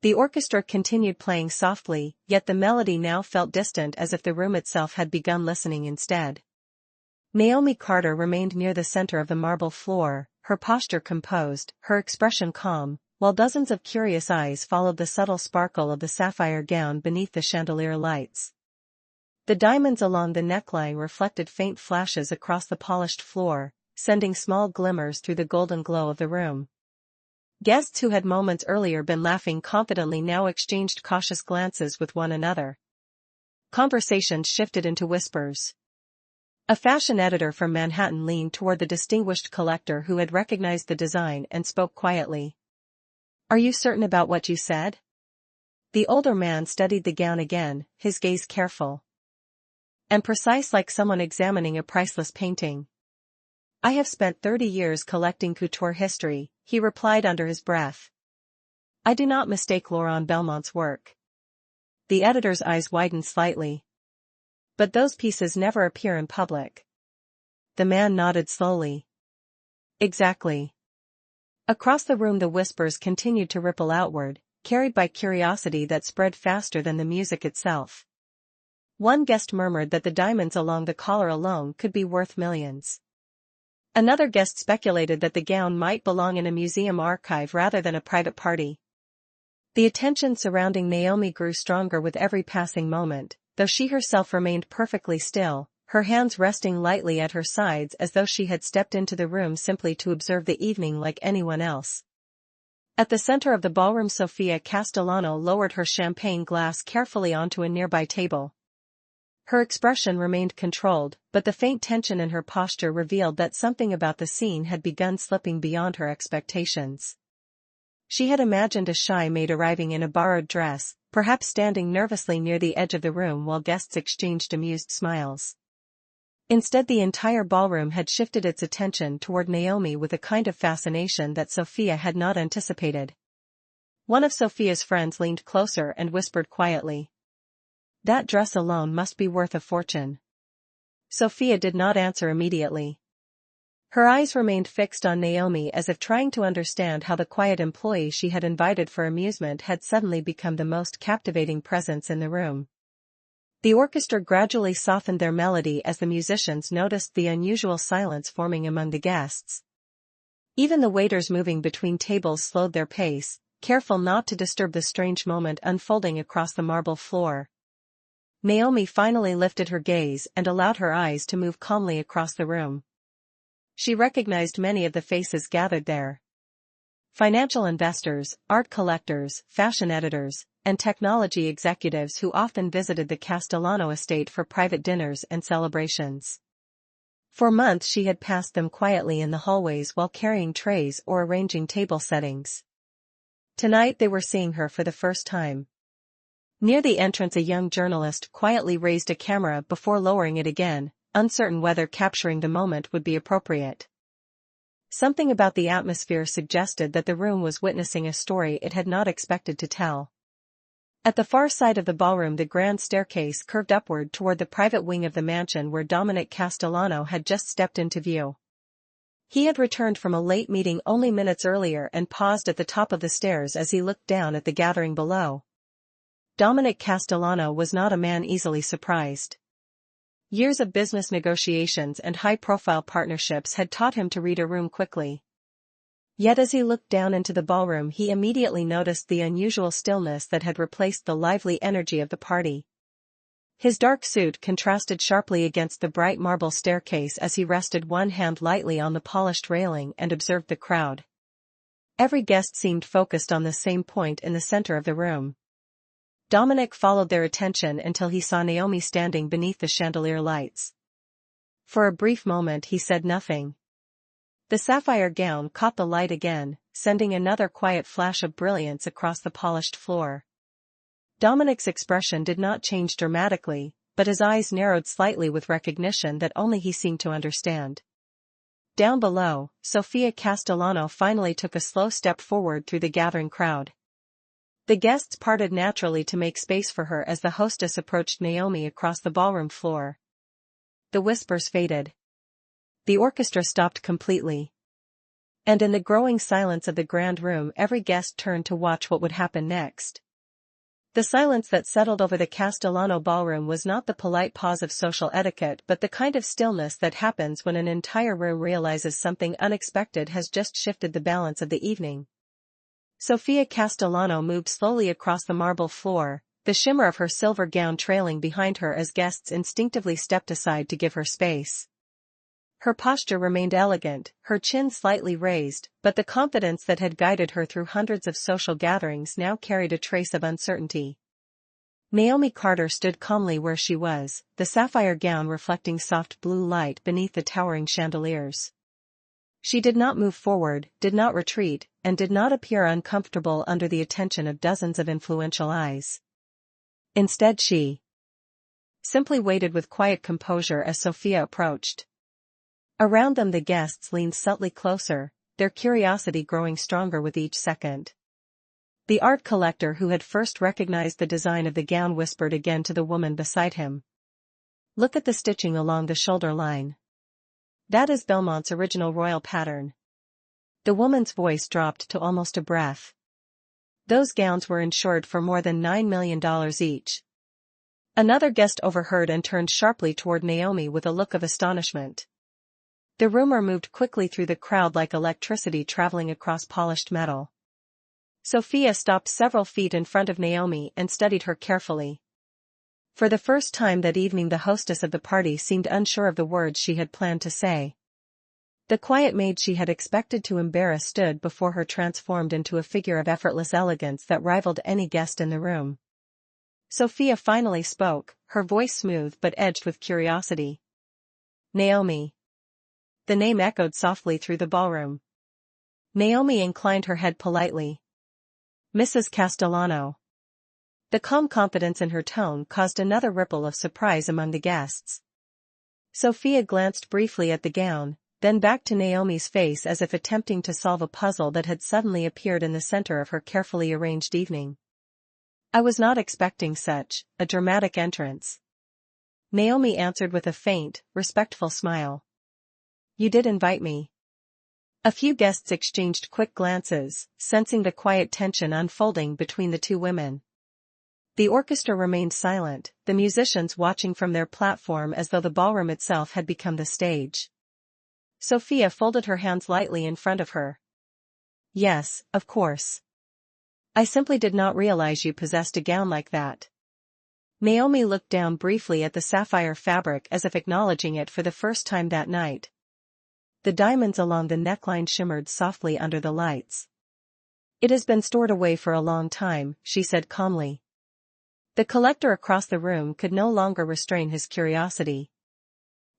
The orchestra continued playing softly, yet the melody now felt distant, as if the room itself had begun listening instead. Naomi Carter remained near the center of the marble floor, her posture composed, her expression calm, while dozens of curious eyes followed the subtle sparkle of the sapphire gown beneath the chandelier lights. The diamonds along the neckline reflected faint flashes across the polished floor, sending small glimmers through the golden glow of the room. Guests who had moments earlier been laughing confidently now exchanged cautious glances with one another. Conversations shifted into whispers. A fashion editor from Manhattan leaned toward the distinguished collector who had recognized the design and spoke quietly. "Are you certain about what you said?" The older man studied the gown again, his gaze careful and precise, like someone examining a priceless painting. "I have spent 30 years collecting couture history," he replied under his breath. "I do not mistake Laurent Bellemont's work." The editor's eyes widened slightly. "But those pieces never appear in public." The man nodded slowly. "Exactly." Across the room the whispers continued to ripple outward, carried by curiosity that spread faster than the music itself. One guest murmured that the diamonds along the collar alone could be worth millions. Another guest speculated that the gown might belong in a museum archive rather than a private party. The attention surrounding Naomi grew stronger with every passing moment, though she herself remained perfectly still, her hands resting lightly at her sides as though she had stepped into the room simply to observe the evening like anyone else. At the center of the ballroom, Sofia Castellano lowered her champagne glass carefully onto a nearby table. Her expression remained controlled, but the faint tension in her posture revealed that something about the scene had begun slipping beyond her expectations. She had imagined a shy maid arriving in a borrowed dress, perhaps standing nervously near the edge of the room while guests exchanged amused smiles. Instead, the entire ballroom had shifted its attention toward Naomi with a kind of fascination that Sofia had not anticipated. One of Sofia's friends leaned closer and whispered quietly, "That dress alone must be worth a fortune." Sofia did not answer immediately. Her eyes remained fixed on Naomi as if trying to understand how the quiet employee she had invited for amusement had suddenly become the most captivating presence in the room. The orchestra gradually softened their melody as the musicians noticed the unusual silence forming among the guests. Even the waiters moving between tables slowed their pace, careful not to disturb the strange moment unfolding across the marble floor. Naomi finally lifted her gaze and allowed her eyes to move calmly across the room. She recognized many of the faces gathered there. Financial investors, art collectors, fashion editors, and technology executives who often visited the Castellano estate for private dinners and celebrations. For months she had passed them quietly in the hallways while carrying trays or arranging table settings. Tonight they were seeing her for the first time. Near the entrance a young journalist quietly raised a camera before lowering it again, uncertain whether capturing the moment would be appropriate. Something about the atmosphere suggested that the room was witnessing a story it had not expected to tell. At the far side of the ballroom the grand staircase curved upward toward the private wing of the mansion where Dominic Castellano had just stepped into view. He had returned from a late meeting only minutes earlier and paused at the top of the stairs as he looked down at the gathering below. Dominic Castellano was not a man easily surprised. Years of business negotiations and high-profile partnerships had taught him to read a room quickly. Yet as he looked down into the ballroom he immediately noticed the unusual stillness that had replaced the lively energy of the party. His dark suit contrasted sharply against the bright marble staircase as he rested one hand lightly on the polished railing and observed the crowd. Every guest seemed focused on the same point in the center of the room. Dominic followed their attention until he saw Naomi standing beneath the chandelier lights. For a brief moment he said nothing. The sapphire gown caught the light again, sending another quiet flash of brilliance across the polished floor. Dominic's expression did not change dramatically, but his eyes narrowed slightly with recognition that only he seemed to understand. Down below, Sofia Castellano finally took a slow step forward through the gathering crowd. The guests parted naturally to make space for her as the hostess approached Naomi across the ballroom floor. The whispers faded. The orchestra stopped completely. And in the growing silence of the grand room every guest turned to watch what would happen next. The silence that settled over the Castellano ballroom was not the polite pause of social etiquette but the kind of stillness that happens when an entire room realizes something unexpected has just shifted the balance of the evening. Sofia Castellano moved slowly across the marble floor, the shimmer of her silver gown trailing behind her as guests instinctively stepped aside to give her space. Her posture remained elegant, her chin slightly raised, but the confidence that had guided her through hundreds of social gatherings now carried a trace of uncertainty. Naomi Carter stood calmly where she was, the sapphire gown reflecting soft blue light beneath the towering chandeliers. She did not move forward, did not retreat, and did not appear uncomfortable under the attention of dozens of influential eyes. Instead she simply waited with quiet composure as Sofia approached. Around them the guests leaned subtly closer, their curiosity growing stronger with each second. The art collector who had first recognized the design of the gown whispered again to the woman beside him. "Look at the stitching along the shoulder line. That is Bellemont's original royal pattern." The woman's voice dropped to almost a breath. "Those gowns were insured for more than $9 million each." Another guest overheard and turned sharply toward Naomi with a look of astonishment. The rumor moved quickly through the crowd like electricity traveling across polished metal. Sofia stopped several feet in front of Naomi and studied her carefully. For the first time that evening the hostess of the party seemed unsure of the words she had planned to say. The quiet maid she had expected to embarrass stood before her transformed into a figure of effortless elegance that rivaled any guest in the room. Sofia finally spoke, her voice smooth but edged with curiosity. "Naomi." The name echoed softly through the ballroom. Naomi inclined her head politely. "Mrs. Castellano." The calm confidence in her tone caused another ripple of surprise among the guests. Sofia glanced briefly at the gown, then back to Naomi's face as if attempting to solve a puzzle that had suddenly appeared in the center of her carefully arranged evening. "I was not expecting such a dramatic entrance." Naomi answered with a faint, respectful smile. "You did invite me." A few guests exchanged quick glances, sensing the quiet tension unfolding between the two women. The orchestra remained silent, the musicians watching from their platform as though the ballroom itself had become the stage. Sofia folded her hands lightly in front of her. "Yes, of course. I simply did not realize you possessed a gown like that." Naomi looked down briefly at the sapphire fabric as if acknowledging it for the first time that night. The diamonds along the neckline shimmered softly under the lights. "It has been stored away for a long time," she said calmly. The collector across the room could no longer restrain his curiosity.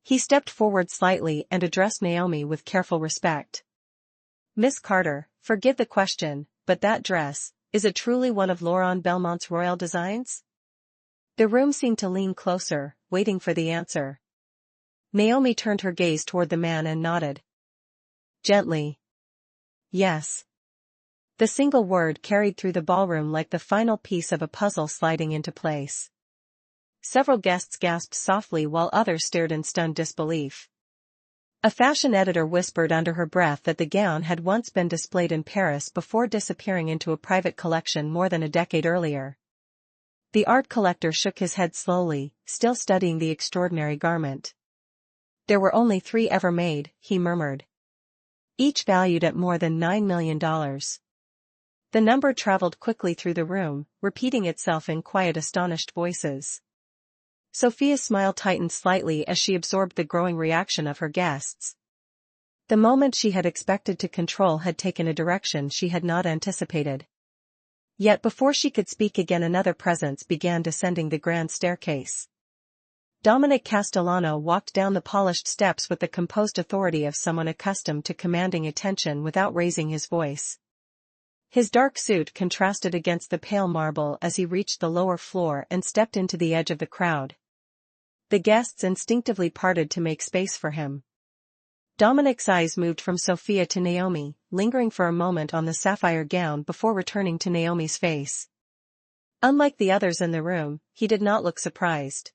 He stepped forward slightly and addressed Naomi with careful respect. "Miss Carter, forgive the question, but that dress, is it truly one of Laurent Bellemont's royal designs?" The room seemed to lean closer, waiting for the answer. Naomi turned her gaze toward the man and nodded. Gently. "Yes. The single word carried through the ballroom like the final piece of a puzzle sliding into place. Several guests gasped softly while others stared in stunned disbelief. A fashion editor whispered under her breath that the gown had once been displayed in Paris before disappearing into a private collection more than a decade earlier. The art collector shook his head slowly, still studying the extraordinary garment. There were only 3 ever made, he murmured. Each valued at more than $9 million. The number traveled quickly through the room, repeating itself in quiet, astonished voices. Sophia's smile tightened slightly as she absorbed the growing reaction of her guests. The moment she had expected to control had taken a direction she had not anticipated. Yet before she could speak again, another presence began descending the grand staircase. Dominic Castellano walked down the polished steps with the composed authority of someone accustomed to commanding attention without raising his voice. His dark suit contrasted against the pale marble as he reached the lower floor and stepped into the edge of the crowd. The guests instinctively parted to make space for him. Dominic's eyes moved from Sophia to Naomi, lingering for a moment on the sapphire gown before returning to Naomi's face. Unlike the others in the room, he did not look surprised.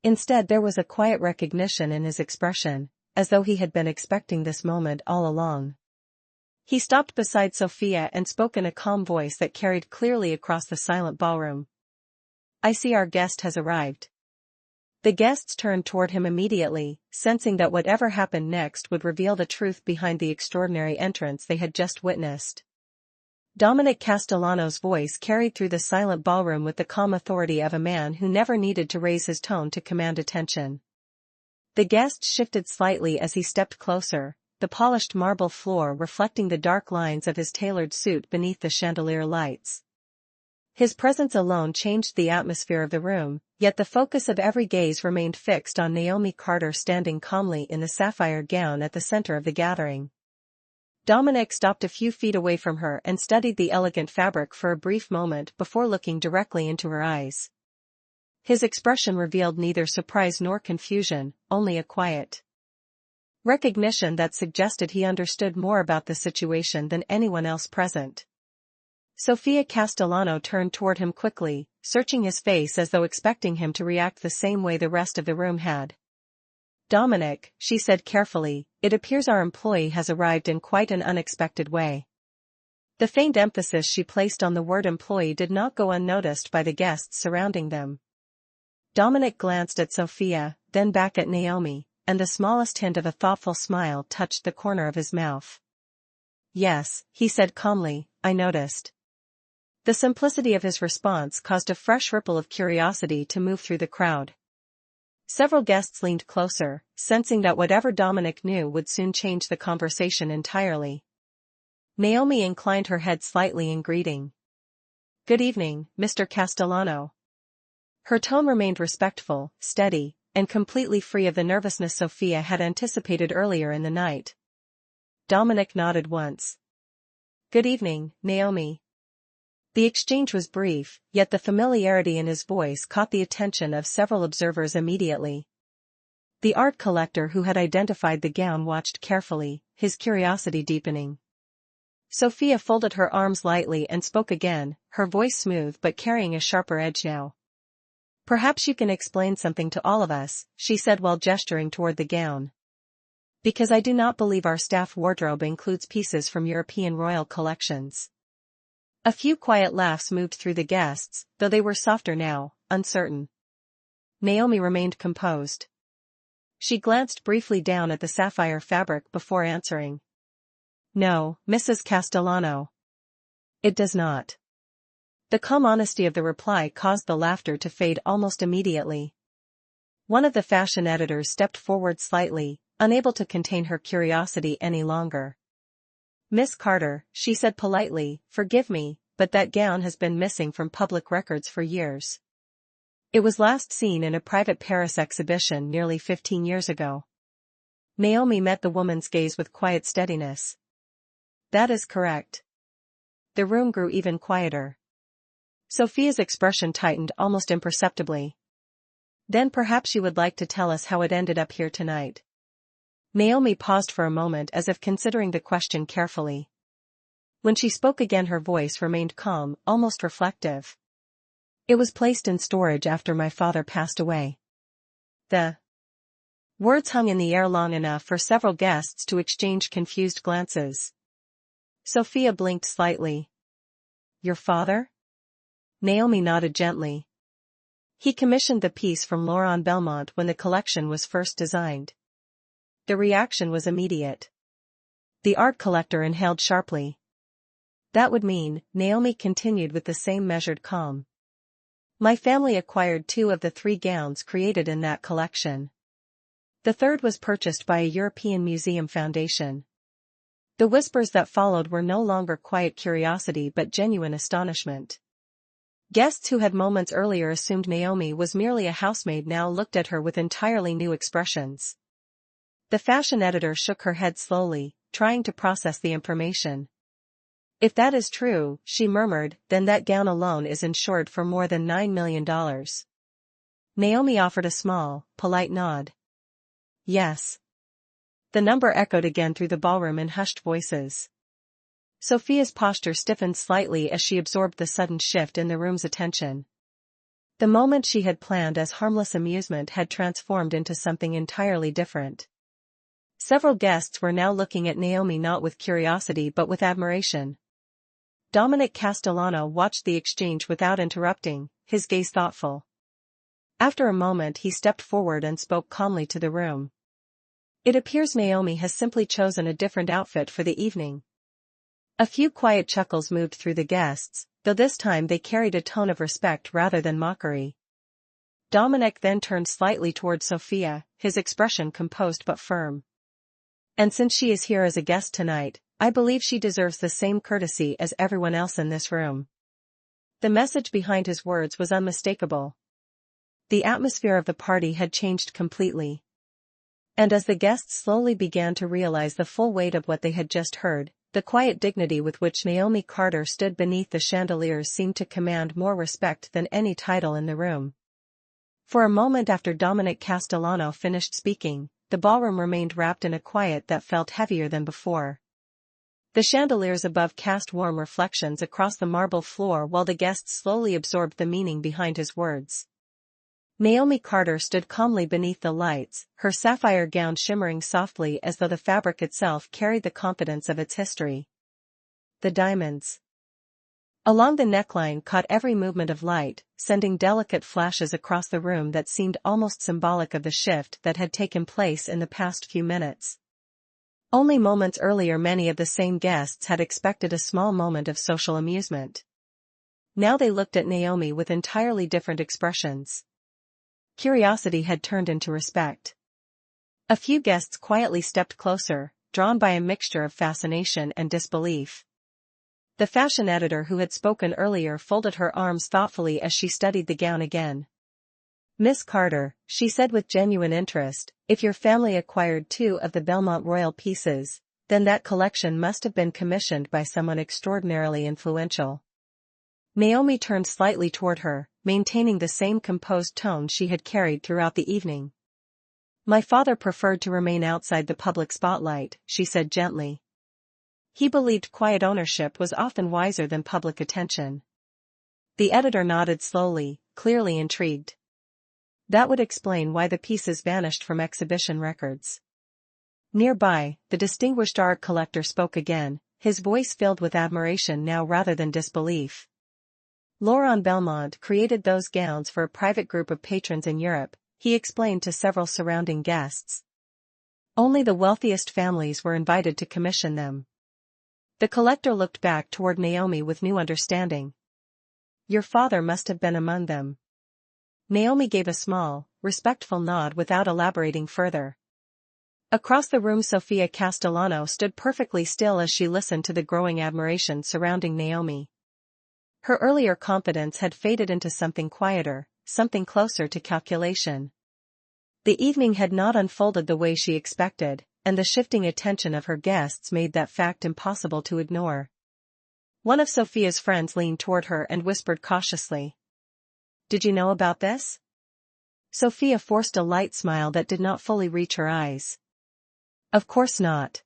Instead, there was a quiet recognition in his expression, as though he had been expecting this moment all along. He stopped beside Sophia and spoke in a calm voice that carried clearly across the silent ballroom. "I see our guest has arrived." The guests turned toward him immediately, sensing that whatever happened next would reveal the truth behind the extraordinary entrance they had just witnessed. Dominic Castellano's voice carried through the silent ballroom with the calm authority of a man who never needed to raise his tone to command attention. The guests shifted slightly as he stepped closer, the polished marble floor reflecting the dark lines of his tailored suit beneath the chandelier lights. His presence alone changed the atmosphere of the room, yet the focus of every gaze remained fixed on Naomi Carter standing calmly in the sapphire gown at the center of the gathering. Dominic stopped a few feet away from her and studied the elegant fabric for a brief moment before looking directly into her eyes. His expression revealed neither surprise nor confusion, only a quiet recognition that suggested he understood more about the situation than anyone else present. Sophia Castellano turned toward him quickly, searching his face as though expecting him to react the same way the rest of the room had. "Dominic," she said carefully, "it appears our employee has arrived in quite an unexpected way." The faint emphasis she placed on the word employee did not go unnoticed by the guests surrounding them. Dominic glanced at Sophia, then back at Naomi, and the smallest hint of a thoughtful smile touched the corner of his mouth. "Yes," he said calmly, "I noticed." The simplicity of his response caused a fresh ripple of curiosity to move through the crowd. Several guests leaned closer, sensing that whatever Dominic knew would soon change the conversation entirely. Naomi inclined her head slightly in greeting. "Good evening, Mr. Castellano." Her tone remained respectful, steady, and completely free of the nervousness Sophia had anticipated earlier in the night. Dominic nodded once. "Good evening, Naomi." The exchange was brief, yet the familiarity in his voice caught the attention of several observers immediately. The art collector who had identified the gown watched carefully, his curiosity deepening. Sophia folded her arms lightly and spoke again, her voice smooth but carrying a sharper edge now. "Perhaps you can explain something to all of us," she said while gesturing toward the gown. "Because I do not believe our staff wardrobe includes pieces from European royal collections." A few quiet laughs moved through the guests, though they were softer now, uncertain. Naomi remained composed. She glanced briefly down at the sapphire fabric before answering. "No, Mrs. Castellano. It does not." The calm honesty of the reply caused the laughter to fade almost immediately. One of the fashion editors stepped forward slightly, unable to contain her curiosity any longer. "Miss Carter," she said politely, "forgive me, but that gown has been missing from public records for years. It was last seen in a private Paris exhibition nearly 15 years ago." Naomi met the woman's gaze with quiet steadiness. "That is correct." The room grew even quieter. Sophia's expression tightened almost imperceptibly. "Then perhaps you would like to tell us how it ended up here tonight." Naomi paused for a moment as if considering the question carefully. When she spoke again her voice remained calm, almost reflective. It was placed in storage after my father passed away. The words hung in the air long enough for several guests to exchange confused glances. Sophia blinked slightly. Your father? Naomi nodded gently. He commissioned the piece from Laurent Bellemont when the collection was first designed. The reaction was immediate. The art collector inhaled sharply. That would mean, Naomi continued with the same measured calm. My family acquired 2 of the 3 gowns created in that collection. The third was purchased by a European museum foundation. The whispers that followed were no longer quiet curiosity but genuine astonishment. Guests who had moments earlier assumed Naomi was merely a housemaid now looked at her with entirely new expressions. The fashion editor shook her head slowly, trying to process the information. If that is true, she murmured, then that gown alone is insured for more than $9 million. Naomi offered a small, polite nod. Yes. The number echoed again through the ballroom in hushed voices. Sophia's posture stiffened slightly as she absorbed the sudden shift in the room's attention. The moment she had planned as harmless amusement had transformed into something entirely different. Several guests were now looking at Naomi not with curiosity but with admiration. Dominic Castellano watched the exchange without interrupting, his gaze thoughtful. After a moment he stepped forward and spoke calmly to the room. It appears Naomi has simply chosen a different outfit for the evening. A few quiet chuckles moved through the guests, though this time they carried a tone of respect rather than mockery. Dominic then turned slightly toward Sophia, his expression composed but firm. And since she is here as a guest tonight, I believe she deserves the same courtesy as everyone else in this room. The message behind his words was unmistakable. The atmosphere of the party had changed completely. And as the guests slowly began to realize the full weight of what they had just heard, the quiet dignity with which Naomi Carter stood beneath the chandeliers seemed to command more respect than any title in the room. For a moment after Dominic Castellano finished speaking, the ballroom remained wrapped in a quiet that felt heavier than before. The chandeliers above cast warm reflections across the marble floor while the guests slowly absorbed the meaning behind his words. Naomi Carter stood calmly beneath the lights, her sapphire gown shimmering softly as though the fabric itself carried the confidence of its history. The diamonds along the neckline caught every movement of light, sending delicate flashes across the room that seemed almost symbolic of the shift that had taken place in the past few minutes. Only moments earlier many of the same guests had expected a small moment of social amusement. Now they looked at Naomi with entirely different expressions. Curiosity had turned into respect. A few guests quietly stepped closer, drawn by a mixture of fascination and disbelief. The fashion editor who had spoken earlier folded her arms thoughtfully as she studied the gown again. Miss Carter, she said with genuine interest, if your family acquired 2 of the Bellemont royal pieces, then that collection must have been commissioned by someone extraordinarily influential. Naomi turned slightly toward her, maintaining the same composed tone she had carried throughout the evening. My father preferred to remain outside the public spotlight, she said gently. He believed quiet ownership was often wiser than public attention. The editor nodded slowly, clearly intrigued. That would explain why the pieces vanished from exhibition records. Nearby, the distinguished art collector spoke again, his voice filled with admiration now rather than disbelief. Laurent Bellemont created those gowns for a private group of patrons in Europe, he explained to several surrounding guests. Only the wealthiest families were invited to commission them. The collector looked back toward Naomi with new understanding. Your father must have been among them. Naomi gave a small, respectful nod without elaborating further. Across the room Sophia Castellano stood perfectly still as she listened to the growing admiration surrounding Naomi. Her earlier confidence had faded into something quieter, something closer to calculation. The evening had not unfolded the way she expected, and the shifting attention of her guests made that fact impossible to ignore. One of Sophia's friends leaned toward her and whispered cautiously. Did you know about this? Sophia forced a light smile that did not fully reach her eyes. Of course not.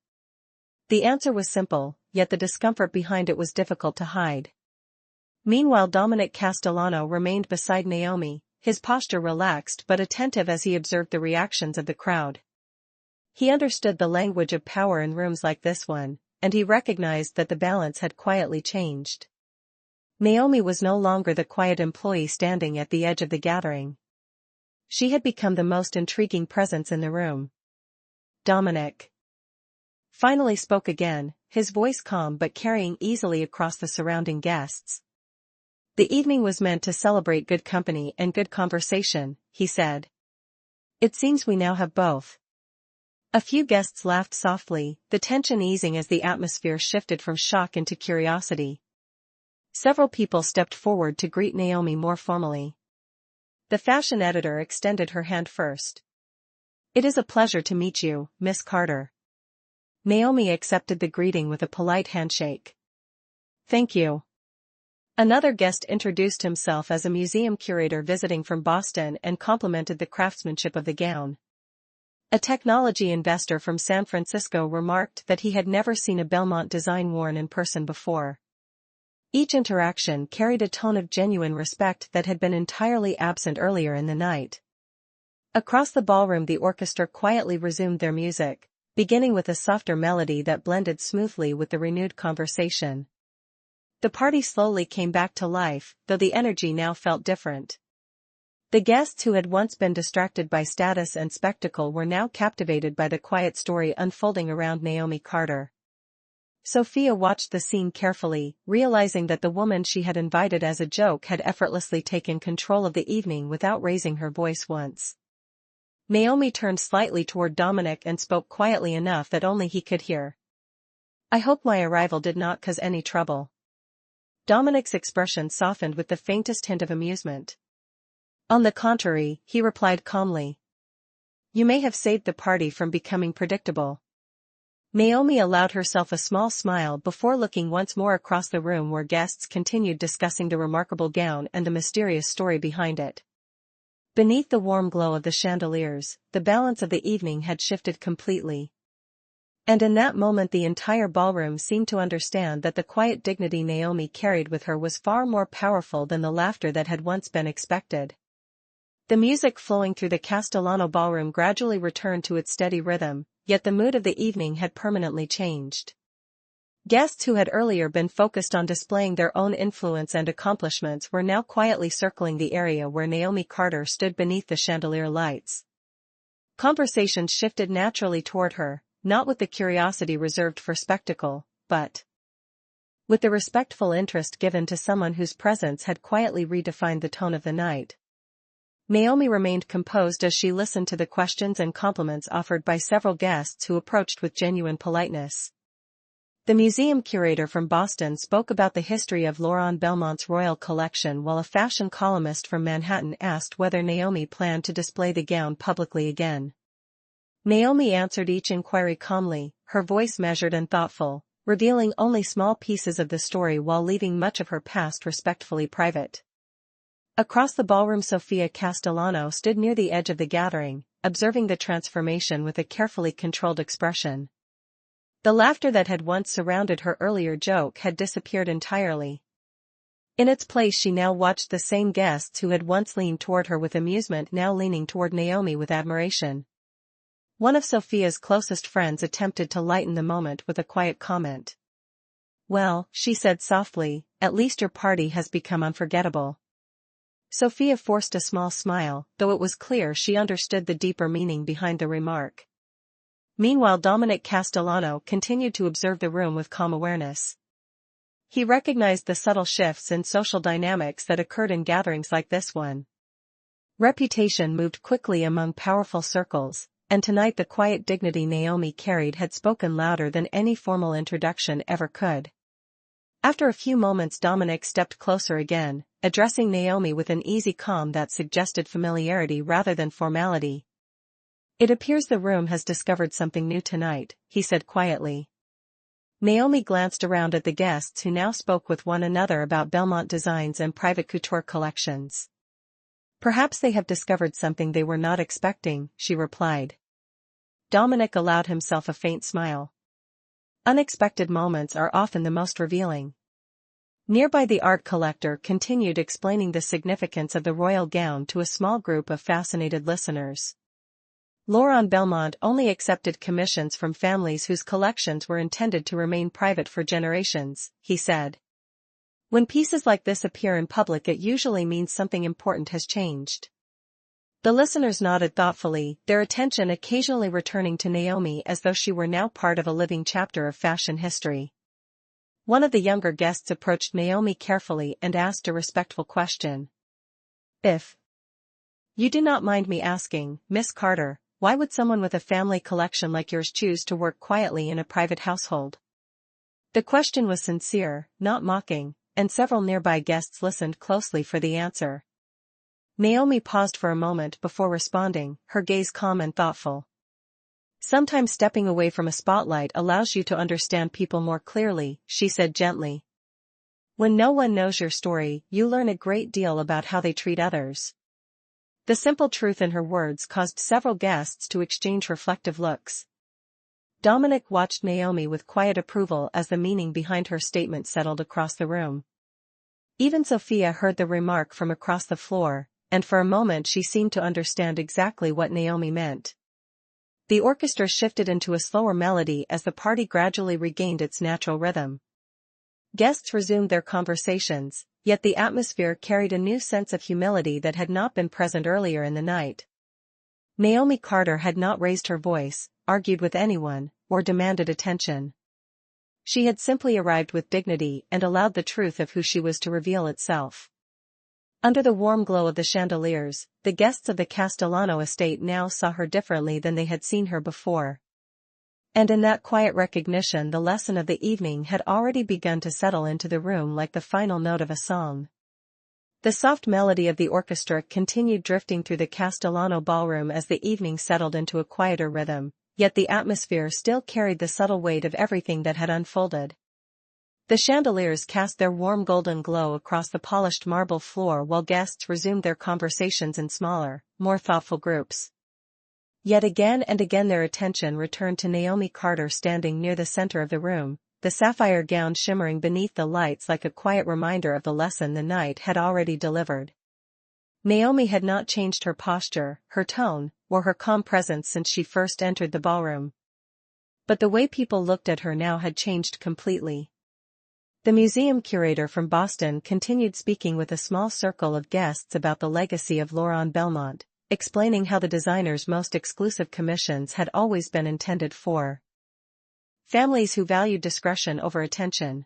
The answer was simple, yet the discomfort behind it was difficult to hide. Meanwhile, Dominic Castellano remained beside Naomi, his posture relaxed but attentive as he observed the reactions of the crowd. He understood the language of power in rooms like this one, and he recognized that the balance had quietly changed. Naomi was no longer the quiet employee standing at the edge of the gathering. She had become the most intriguing presence in the room. Dominic finally spoke again, his voice calm but carrying easily across the surrounding guests. The evening was meant to celebrate good company and good conversation, he said. It seems we now have both. A few guests laughed softly, the tension easing as the atmosphere shifted from shock into curiosity. Several people stepped forward to greet Naomi more formally. The fashion editor extended her hand first. It is a pleasure to meet you, Miss Carter. Naomi accepted the greeting with a polite handshake. Thank you. Another guest introduced himself as a museum curator visiting from Boston and complimented the craftsmanship of the gown. A technology investor from San Francisco remarked that he had never seen a Bellemont design worn in person before. Each interaction carried a tone of genuine respect that had been entirely absent earlier in the night. Across the ballroom, the orchestra quietly resumed their music, beginning with a softer melody that blended smoothly with the renewed conversation. The party slowly came back to life, though the energy now felt different. The guests who had once been distracted by status and spectacle were now captivated by the quiet story unfolding around Naomi Carter. Sophia watched the scene carefully, realizing that the woman she had invited as a joke had effortlessly taken control of the evening without raising her voice once. Naomi turned slightly toward Dominic and spoke quietly enough that only he could hear. I hope my arrival did not cause any trouble. Dominic's expression softened with the faintest hint of amusement. On the contrary, he replied calmly. You may have saved the party from becoming predictable. Naomi allowed herself a small smile before looking once more across the room where guests continued discussing the remarkable gown and the mysterious story behind it. Beneath the warm glow of the chandeliers, the balance of the evening had shifted completely. And in that moment the entire ballroom seemed to understand that the quiet dignity Naomi carried with her was far more powerful than the laughter that had once been expected. The music flowing through the Castellano ballroom gradually returned to its steady rhythm, yet the mood of the evening had permanently changed. Guests who had earlier been focused on displaying their own influence and accomplishments were now quietly circling the area where Naomi Carter stood beneath the chandelier lights. Conversations shifted naturally toward her, not with the curiosity reserved for spectacle, but with the respectful interest given to someone whose presence had quietly redefined the tone of the night. Naomi remained composed as she listened to the questions and compliments offered by several guests who approached with genuine politeness. The museum curator from Boston spoke about the history of Laurent Bellemont's royal collection, while a fashion columnist from Manhattan asked whether Naomi planned to display the gown publicly again. Naomi answered each inquiry calmly, her voice measured and thoughtful, revealing only small pieces of the story while leaving much of her past respectfully private. Across the ballroom, Sophia Castellano stood near the edge of the gathering, observing the transformation with a carefully controlled expression. The laughter that had once surrounded her earlier joke had disappeared entirely. In its place she now watched the same guests who had once leaned toward her with amusement now leaning toward Naomi with admiration. One of Sophia's closest friends attempted to lighten the moment with a quiet comment. Well, she said softly, at least your party has become unforgettable. Sophia forced a small smile, though it was clear she understood the deeper meaning behind the remark. Meanwhile, Dominic Castellano continued to observe the room with calm awareness. He recognized the subtle shifts in social dynamics that occurred in gatherings like this one. Reputation moved quickly among powerful circles, and tonight the quiet dignity Naomi carried had spoken louder than any formal introduction ever could. After a few moments, Dominic stepped closer again, addressing Naomi with an easy calm that suggested familiarity rather than formality. It appears the room has discovered something new tonight, he said quietly. Naomi glanced around at the guests who now spoke with one another about Bellemont designs and private couture collections. Perhaps they have discovered something they were not expecting, she replied. Dominic allowed himself a faint smile. Unexpected moments are often the most revealing. Nearby, the art collector continued explaining the significance of the royal gown to a small group of fascinated listeners. Laurent Bellemont only accepted commissions from families whose collections were intended to remain private for generations, he said. When pieces like this appear in public, it usually means something important has changed. The listeners nodded thoughtfully, their attention occasionally returning to Naomi as though she were now part of a living chapter of fashion history. One of the younger guests approached Naomi carefully and asked a respectful question. "If you do not mind me asking, Miss Carter, why would someone with a family collection like yours choose to work quietly in a private household?" The question was sincere, not mocking, and several nearby guests listened closely for the answer. Naomi paused for a moment before responding, her gaze calm and thoughtful. "Sometimes stepping away from a spotlight allows you to understand people more clearly," she said gently. "When no one knows your story, you learn a great deal about how they treat others." The simple truth in her words caused several guests to exchange reflective looks. Dominic watched Naomi with quiet approval as the meaning behind her statement settled across the room. Even Sophia heard the remark from across the floor, and for a moment she seemed to understand exactly what Naomi meant. The orchestra shifted into a slower melody as the party gradually regained its natural rhythm. Guests resumed their conversations, yet the atmosphere carried a new sense of humility that had not been present earlier in the night. Naomi Carter had not raised her voice, argued with anyone, or demanded attention. She had simply arrived with dignity and allowed the truth of who she was to reveal itself. Under the warm glow of the chandeliers, the guests of the Castellano estate now saw her differently than they had seen her before. And in that quiet recognition, the lesson of the evening had already begun to settle into the room like the final note of a song. The soft melody of the orchestra continued drifting through the Castellano ballroom as the evening settled into a quieter rhythm, yet the atmosphere still carried the subtle weight of everything that had unfolded. The chandeliers cast their warm golden glow across the polished marble floor while guests resumed their conversations in smaller, more thoughtful groups. Yet again and again their attention returned to Naomi Carter standing near the center of the room, the sapphire gown shimmering beneath the lights like a quiet reminder of the lesson the night had already delivered. Naomi had not changed her posture, her tone, or her calm presence since she first entered the ballroom. But the way people looked at her now had changed completely. The museum curator from Boston continued speaking with a small circle of guests about the legacy of Laurent Bellemont, explaining how the designer's most exclusive commissions had always been intended for families who valued discretion over attention.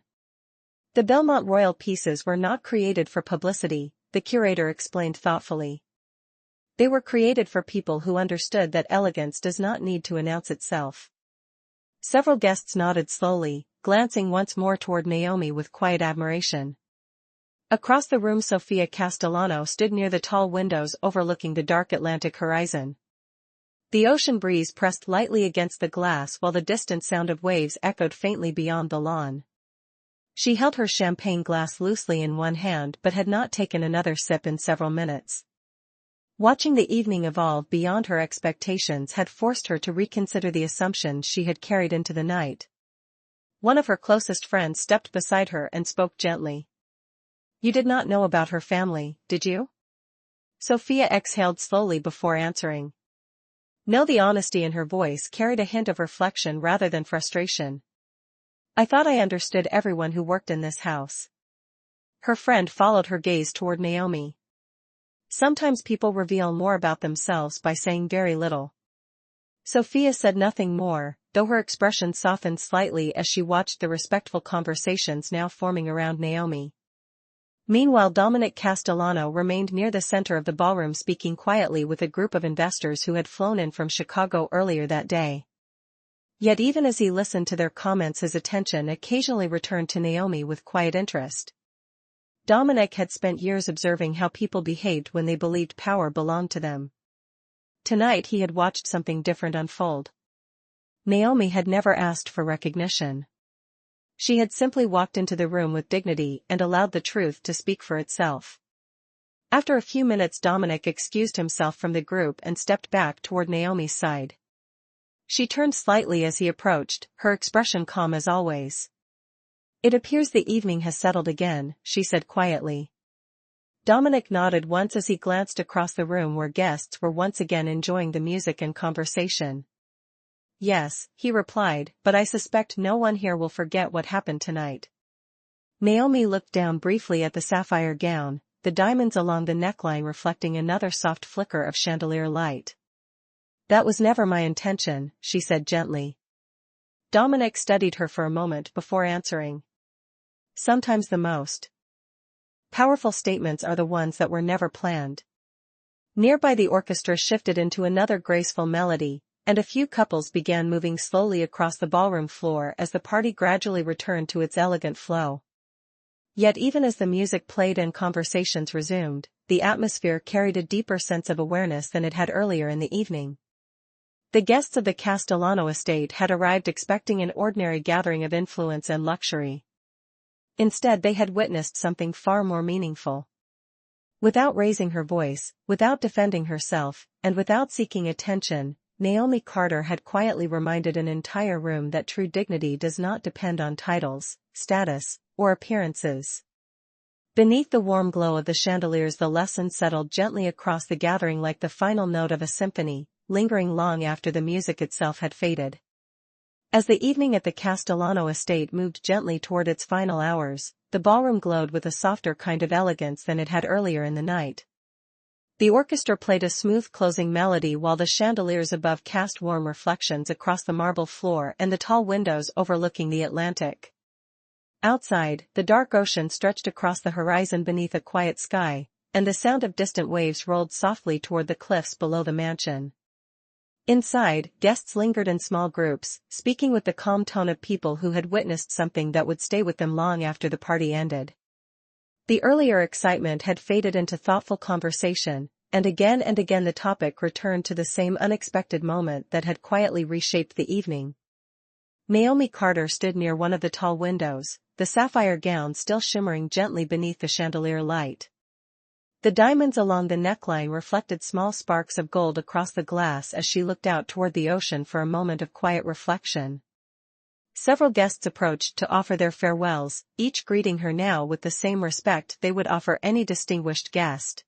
The Bellemont royal pieces were not created for publicity, the curator explained thoughtfully. They were created for people who understood that elegance does not need to announce itself. Several guests nodded slowly, glancing once more toward Naomi with quiet admiration. Across the room, Sophia Castellano stood near the tall windows overlooking the dark Atlantic horizon. The ocean breeze pressed lightly against the glass while the distant sound of waves echoed faintly beyond the lawn. She held her champagne glass loosely in one hand but had not taken another sip in several minutes. Watching the evening evolve beyond her expectations had forced her to reconsider the assumptions she had carried into the night. One of her closest friends stepped beside her and spoke gently. "You did not know about her family, did you?" Sophia exhaled slowly before answering. No, the honesty in her voice carried a hint of reflection rather than frustration. "I thought I understood everyone who worked in this house." Her friend followed her gaze toward Naomi. "Sometimes people reveal more about themselves by saying very little." Sophia said nothing more, though her expression softened slightly as she watched the respectful conversations now forming around Naomi. Meanwhile, Dominic Castellano remained near the center of the ballroom speaking quietly with a group of investors who had flown in from Chicago earlier that day. Yet even as he listened to their comments, his attention occasionally returned to Naomi with quiet interest. Dominic had spent years observing how people behaved when they believed power belonged to them. Tonight he had watched something different unfold. Naomi had never asked for recognition. She had simply walked into the room with dignity and allowed the truth to speak for itself. After a few minutes, Dominic excused himself from the group and stepped back toward Naomi's side. She turned slightly as he approached, her expression calm as always. "It appears the evening has settled again," she said quietly. Dominic nodded once as he glanced across the room where guests were once again enjoying the music and conversation. "Yes," he replied, "but I suspect no one here will forget what happened tonight." Naomi looked down briefly at the sapphire gown, the diamonds along the neckline reflecting another soft flicker of chandelier light. "That was never my intention," she said gently. Dominic studied her for a moment before answering. "Sometimes the most powerful statements are the ones that were never planned." Nearby the orchestra shifted into another graceful melody, and a few couples began moving slowly across the ballroom floor as the party gradually returned to its elegant flow. Yet even as the music played and conversations resumed, the atmosphere carried a deeper sense of awareness than it had earlier in the evening. The guests of the Castellano estate had arrived expecting an ordinary gathering of influence and luxury. Instead they had witnessed something far more meaningful. Without raising her voice, without defending herself, and without seeking attention, Naomi Carter had quietly reminded an entire room that true dignity does not depend on titles, status, or appearances. Beneath the warm glow of the chandeliers the lesson settled gently across the gathering like the final note of a symphony, lingering long after the music itself had faded. As the evening at the Castellano estate moved gently toward its final hours, the ballroom glowed with a softer kind of elegance than it had earlier in the night. The orchestra played a smooth closing melody while the chandeliers above cast warm reflections across the marble floor and the tall windows overlooking the Atlantic. Outside, the dark ocean stretched across the horizon beneath a quiet sky, and the sound of distant waves rolled softly toward the cliffs below the mansion. Inside, guests lingered in small groups, speaking with the calm tone of people who had witnessed something that would stay with them long after the party ended. The earlier excitement had faded into thoughtful conversation, and again the topic returned to the same unexpected moment that had quietly reshaped the evening. Naomi Carter stood near one of the tall windows, the sapphire gown still shimmering gently beneath the chandelier light. The diamonds along the neckline reflected small sparks of gold across the glass as she looked out toward the ocean for a moment of quiet reflection. Several guests approached to offer their farewells, each greeting her now with the same respect they would offer any distinguished guest.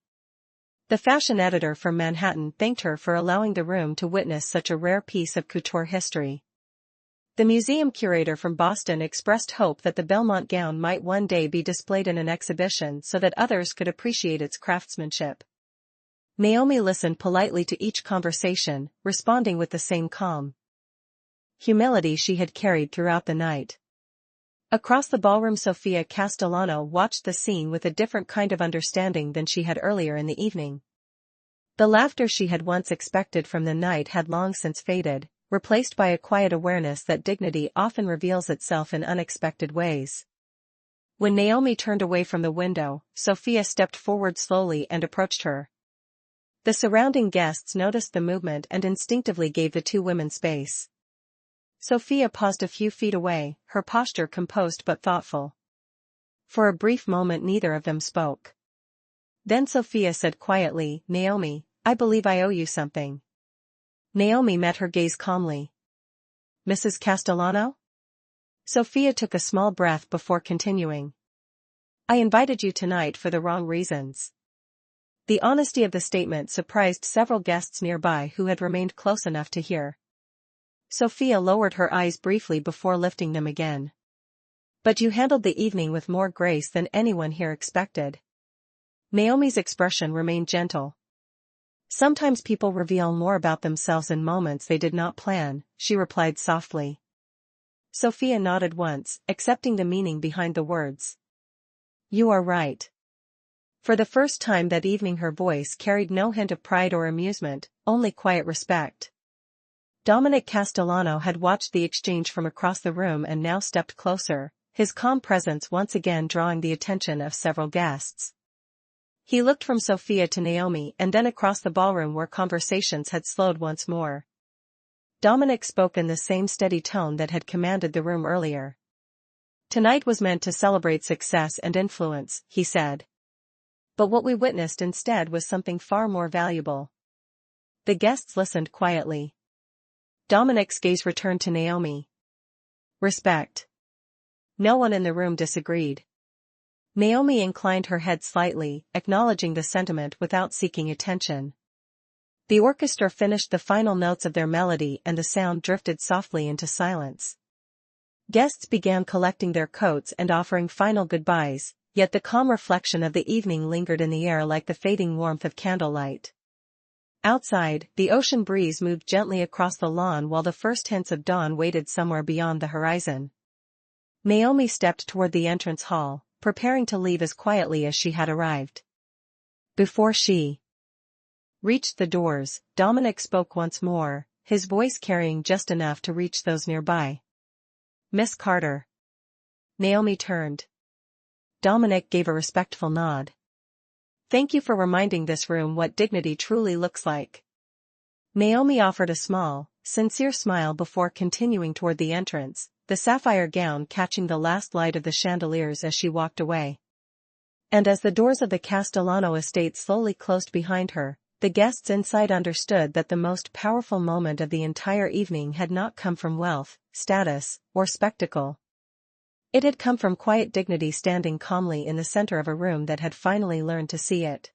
The fashion editor from Manhattan thanked her for allowing the room to witness such a rare piece of couture history. The museum curator from Boston expressed hope that the Bellemont gown might one day be displayed in an exhibition so that others could appreciate its craftsmanship. Naomi listened politely to each conversation, responding with the same calm humility she had carried throughout the night. Across the ballroom Sofia Castellano watched the scene with a different kind of understanding than she had earlier in the evening. The laughter she had once expected from the night had long since faded, replaced by a quiet awareness that dignity often reveals itself in unexpected ways. When Naomi turned away from the window, Sofia stepped forward slowly and approached her. The surrounding guests noticed the movement and instinctively gave the two women space. Sofia paused a few feet away, her posture composed but thoughtful. For a brief moment neither of them spoke. Then Sofia said quietly, "Naomi, I believe I owe you something." Naomi met her gaze calmly. "Mrs. Castellano?" Sofia took a small breath before continuing. "I invited you tonight for the wrong reasons." The honesty of the statement surprised several guests nearby who had remained close enough to hear. Sofia lowered her eyes briefly before lifting them again. "But you handled the evening with more grace than anyone here expected." Naomi's expression remained gentle. "Sometimes people reveal more about themselves in moments they did not plan," she replied softly. Sofia nodded once, accepting the meaning behind the words. "You are right." For the first time that evening her voice carried no hint of pride or amusement, only quiet respect. Dominic Castellano had watched the exchange from across the room and now stepped closer, his calm presence once again drawing the attention of several guests. He looked from Sofia to Naomi and then across the ballroom where conversations had slowed once more. Dominic spoke in the same steady tone that had commanded the room earlier. "Tonight was meant to celebrate success and influence," he said. "But what we witnessed instead was something far more valuable." The guests listened quietly. Dominic's gaze returned to Naomi. Respect. No one in the room disagreed. Naomi inclined her head slightly, acknowledging the sentiment without seeking attention. The orchestra finished the final notes of their melody and the sound drifted softly into silence. Guests began collecting their coats and offering final goodbyes, yet the calm reflection of the evening lingered in the air like the fading warmth of candlelight. Outside, the ocean breeze moved gently across the lawn while the first hints of dawn waited somewhere beyond the horizon. Naomi stepped toward the entrance hall, preparing to leave as quietly as she had arrived. Before she reached the doors, Dominic spoke once more, his voice carrying just enough to reach those nearby. Miss Carter. Naomi turned. Dominic gave a respectful nod. Thank you for reminding this room what dignity truly looks like. Naomi offered a small, sincere smile before continuing toward the entrance, the sapphire gown catching the last light of the chandeliers as she walked away. And as the doors of the Castellano estate slowly closed behind her, the guests inside understood that the most powerful moment of the entire evening had not come from wealth, status, or spectacle. It had come from quiet dignity standing calmly in the center of a room that had finally learned to see it.